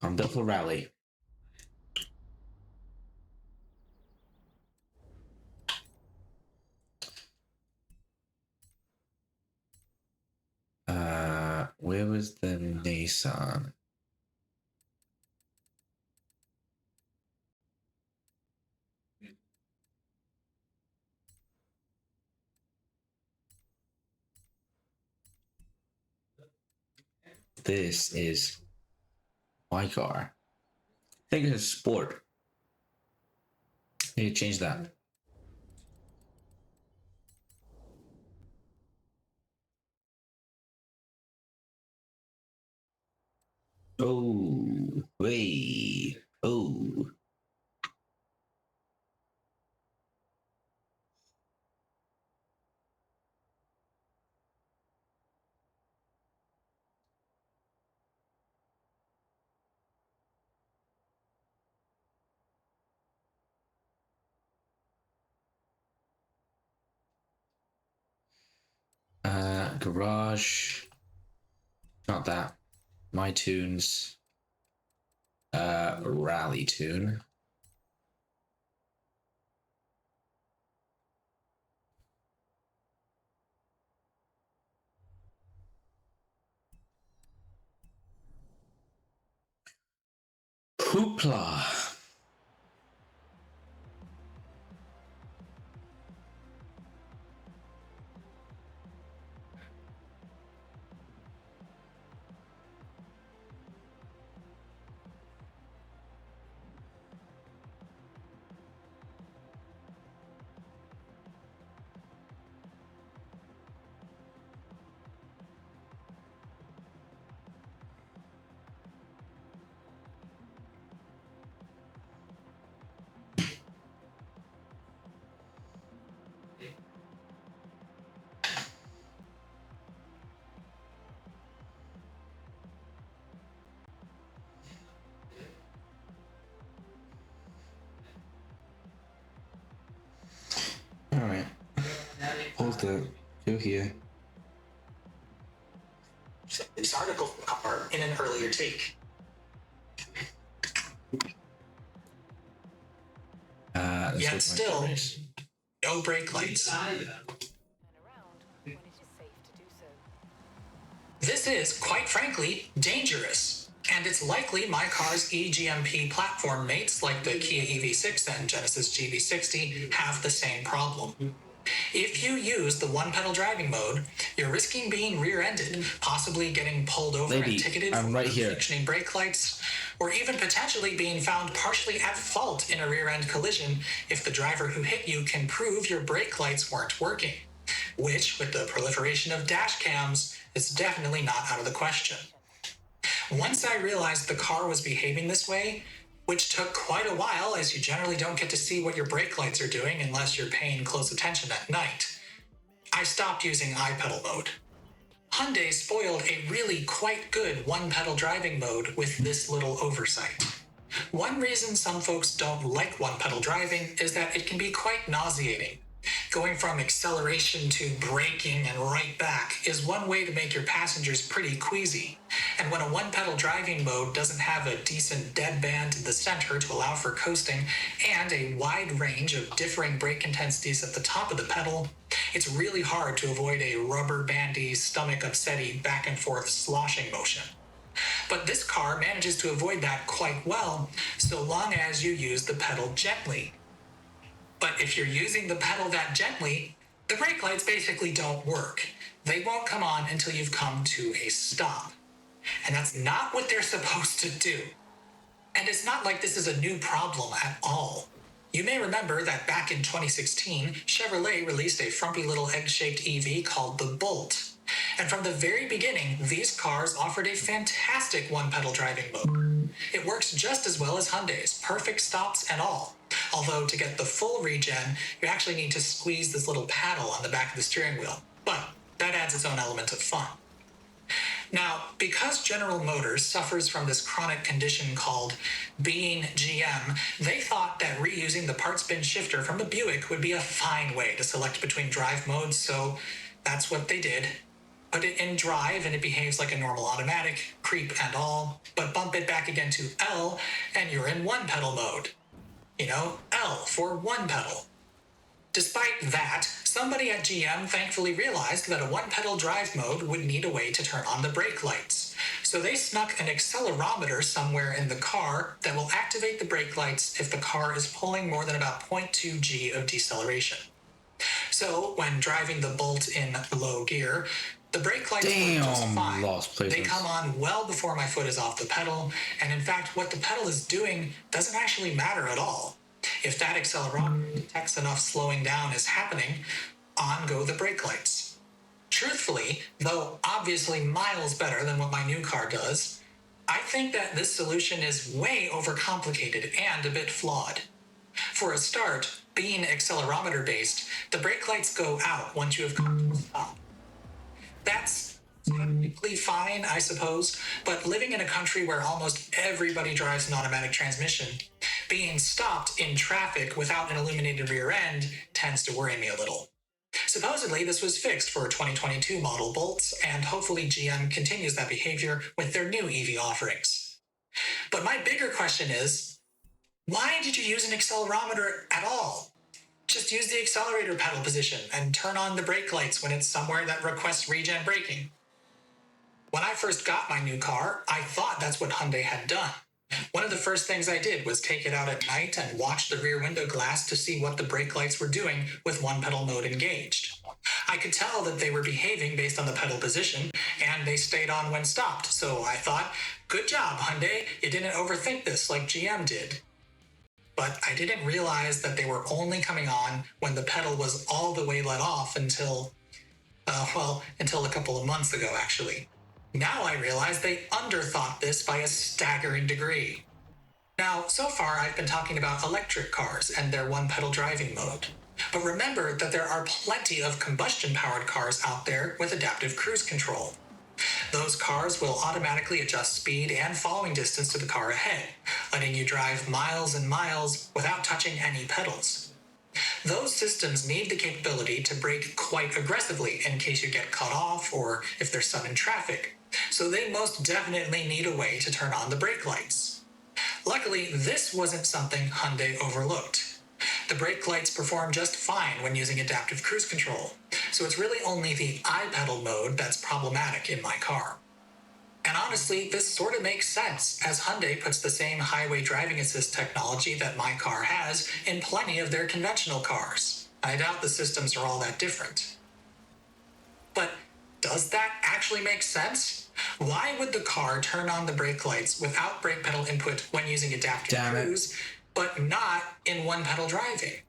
I'm built for rally. Where was the Nissan? This is my car. I think it's sport. Need to change that. Oh, wait. Oh. Garage. Not that. My tunes. Rally tune. Hoopla. Alright. Hold that. Go here. This article cover in an earlier take. Yet still, no brake lights. This is, quite frankly, dangerous. And it's likely my car's eGMP platform mates like the Kia EV6 and Genesis GV60 have the same problem. If you use the one-pedal driving mode, you're risking being rear-ended, possibly getting pulled over and ticketed for functioning brake lights, or even potentially being found partially at fault in a rear-end collision if the driver who hit you can prove your brake lights weren't working, which, with the proliferation of dash cams, is definitely not out of the question. Once I realized the car was behaving this way, which took quite a while as you generally don't get to see what your brake lights are doing unless you're paying close attention at night, I stopped using iPedal mode. Hyundai spoiled a really quite good one-pedal driving mode with this little oversight. One reason some folks don't like one-pedal driving is that it can be quite nauseating. Going from acceleration to braking and right back is one way to make your passengers pretty queasy. And when a one-pedal driving mode doesn't have a decent deadband in the center to allow for coasting and a wide range of differing brake intensities at the top of the pedal, it's really hard to avoid a rubber bandy, stomach-upsetty, back-and-forth sloshing motion. But this car manages to avoid that quite well, so long as you use the pedal gently. But if you're using the pedal that gently, the brake lights basically don't work. They won't come on until you've come to a stop. And that's not what they're supposed to do. And it's not like this is a new problem at all. You may remember that back in 2016, Chevrolet released a frumpy little egg-shaped EV called the Bolt. And from the very beginning, these cars offered a fantastic one-pedal driving mode. It works just as well as Hyundai's, perfect stops and all. Although to get the full regen, you actually need to squeeze this little paddle on the back of the steering wheel. But that adds its own element of fun. Now, because General Motors suffers from this chronic condition called being GM, they thought that reusing the parts bin shifter from the Buick would be a fine way to select between drive modes, so that's what they did. Put it in drive and it behaves like a normal automatic, creep and all, but bump it back again to L and you're in one pedal mode. You know, L for one pedal. Despite that, somebody at GM thankfully realized that a one-pedal drive mode would need a way to turn on the brake lights. So they snuck an accelerometer somewhere in the car that will activate the brake lights if the car is pulling more than about 0.2 G of deceleration. So when driving the Bolt in low gear, the brake lights work just fine. They come on well before my foot is off the pedal, and in fact, what the pedal is doing doesn't actually matter at all. If that accelerometer detects enough slowing down is happening, on go the brake lights. Truthfully, though obviously miles better than what my new car does, I think that this solution is way overcomplicated and a bit flawed. For a start, being accelerometer based, the brake lights go out once you have come to a stop. That's technically fine, I suppose, but living in a country where almost everybody drives an automatic transmission, being stopped in traffic without an illuminated rear end tends to worry me a little. Supposedly, this was fixed for 2022 model Bolts, and hopefully GM continues that behavior with their new EV offerings. But my bigger question is, why did you use an accelerometer at all? Just use the accelerator pedal position and turn on the brake lights when it's somewhere that requests regen braking. When I first got my new car, I thought that's what Hyundai had done. One of the first things I did was take it out at night and watch the rear window glass to see what the brake lights were doing with one pedal mode engaged. I could tell that they were behaving based on the pedal position, and they stayed on when stopped, so I thought, good job, Hyundai, you didn't overthink this like GM did. But I didn't realize that they were only coming on when the pedal was all the way let off until a couple of months ago, actually. Now I realize they underthought this by a staggering degree. Now, so far I've been talking about electric cars and their one-pedal driving mode. But remember that there are plenty of combustion-powered cars out there with adaptive cruise control. Those cars will automatically adjust speed and following distance to the car ahead, letting you drive miles and miles without touching any pedals. Those systems need the capability to brake quite aggressively in case you get cut off or if there's sudden traffic, so they most definitely need a way to turn on the brake lights. Luckily, this wasn't something Hyundai overlooked. The brake lights perform just fine when using adaptive cruise control, so it's really only the iPedal mode that's problematic in my car. And honestly, this sort of makes sense, as Hyundai puts the same highway driving assist technology that my car has in plenty of their conventional cars. I doubt the systems are all that different. But does that actually make sense? Why would the car turn on the brake lights without brake pedal input when using adaptive cruise, but not in one-pedal driving?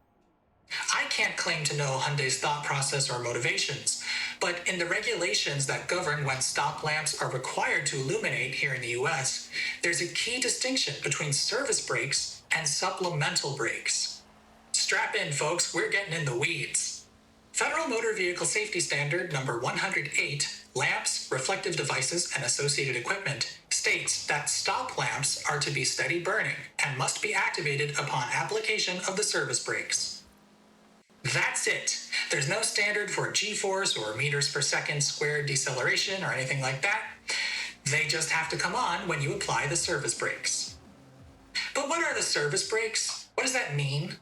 I can't claim to know Hyundai's thought process or motivations, but in the regulations that govern when stop lamps are required to illuminate here in the US, there's a key distinction between service brakes and supplemental brakes. Strap in, folks, we're getting in the weeds. Federal Motor Vehicle Safety Standard number 108, Lamps, Reflective Devices, and Associated Equipment, states that stop lamps are to be steady burning and must be activated upon application of the service brakes. That's it. There's no standard for G-force or meters per second squared deceleration or anything like that. They just have to come on when you apply the service brakes. But what are the service brakes? What does that mean?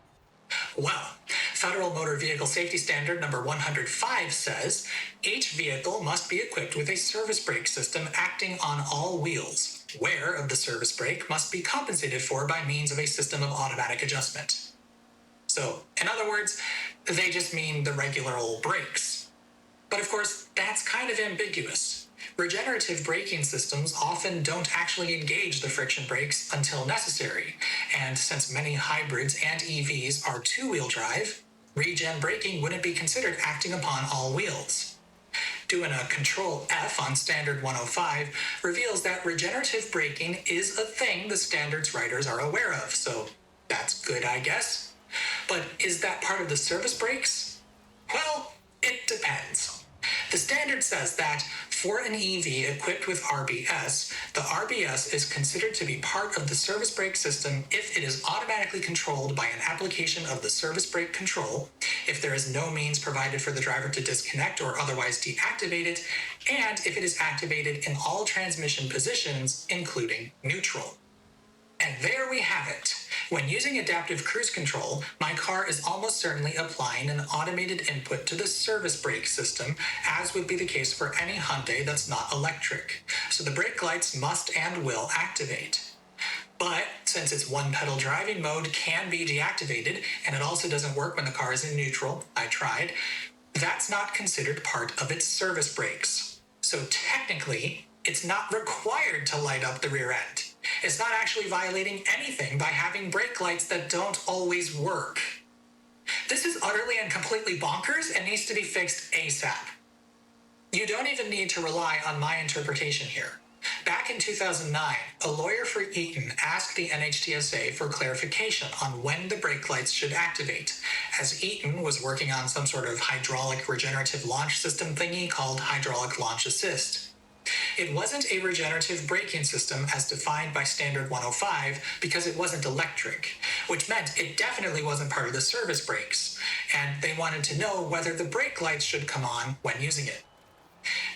Well, Federal Motor Vehicle Safety Standard number 105 says each vehicle must be equipped with a service brake system acting on all wheels. Wear of the service brake must be compensated for by means of a system of automatic adjustment. So, in other words, they just mean the regular old brakes. But of course, that's kind of ambiguous. Regenerative braking systems often don't actually engage the friction brakes until necessary, and since many hybrids and EVs are two-wheel drive, regen braking wouldn't be considered acting upon all wheels. Doing a Control F on Standard 105 reveals that regenerative braking is a thing the standards writers are aware of, so that's good, I guess. But is that part of the service brakes? Well, it depends. The standard says that for an EV equipped with RBS, the RBS is considered to be part of the service brake system if it is automatically controlled by an application of the service brake control, if there is no means provided for the driver to disconnect or otherwise deactivate it, and if it is activated in all transmission positions, including neutral. And there we have it. When using adaptive cruise control, my car is almost certainly applying an automated input to the service brake system, as would be the case for any Hyundai that's not electric. So the brake lights must and will activate. But since its one-pedal driving mode can be deactivated, and it also doesn't work when the car is in neutral, I tried, that's not considered part of its service brakes. So technically, it's not required to light up the rear end. It's not actually violating anything by having brake lights that don't always work. This is utterly and completely bonkers and needs to be fixed ASAP. You don't even need to rely on my interpretation here. Back in 2009, a lawyer for Eaton asked the NHTSA for clarification on when the brake lights should activate, as Eaton was working on some sort of hydraulic regenerative launch system thingy called hydraulic launch assist. It wasn't a regenerative braking system as defined by Standard 105 because it wasn't electric, which meant it definitely wasn't part of the service brakes, and they wanted to know whether the brake lights should come on when using it.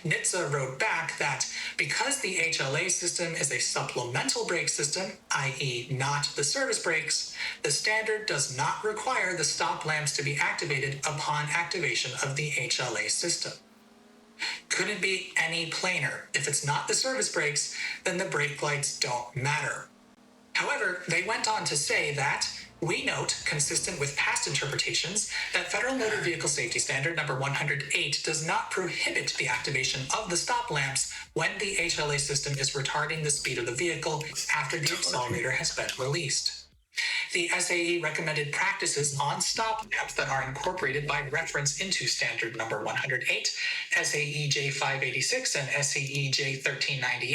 NHTSA wrote back that because the HLA system is a supplemental brake system, i.e. not the service brakes, the standard does not require the stop lamps to be activated upon activation of the HLA system. Couldn't be any plainer. If it's not the service brakes, then the brake lights don't matter. However, they went on to say that we note, consistent with past interpretations, that Federal Motor Vehicle Safety Standard number 108 does not prohibit the activation of the stop lamps when the HLA system is retarding the speed of the vehicle after the accelerator has been released. The SAE recommended practices on stop lamps that are incorporated by reference into Standard number 108, SAE J586 and SAE J1398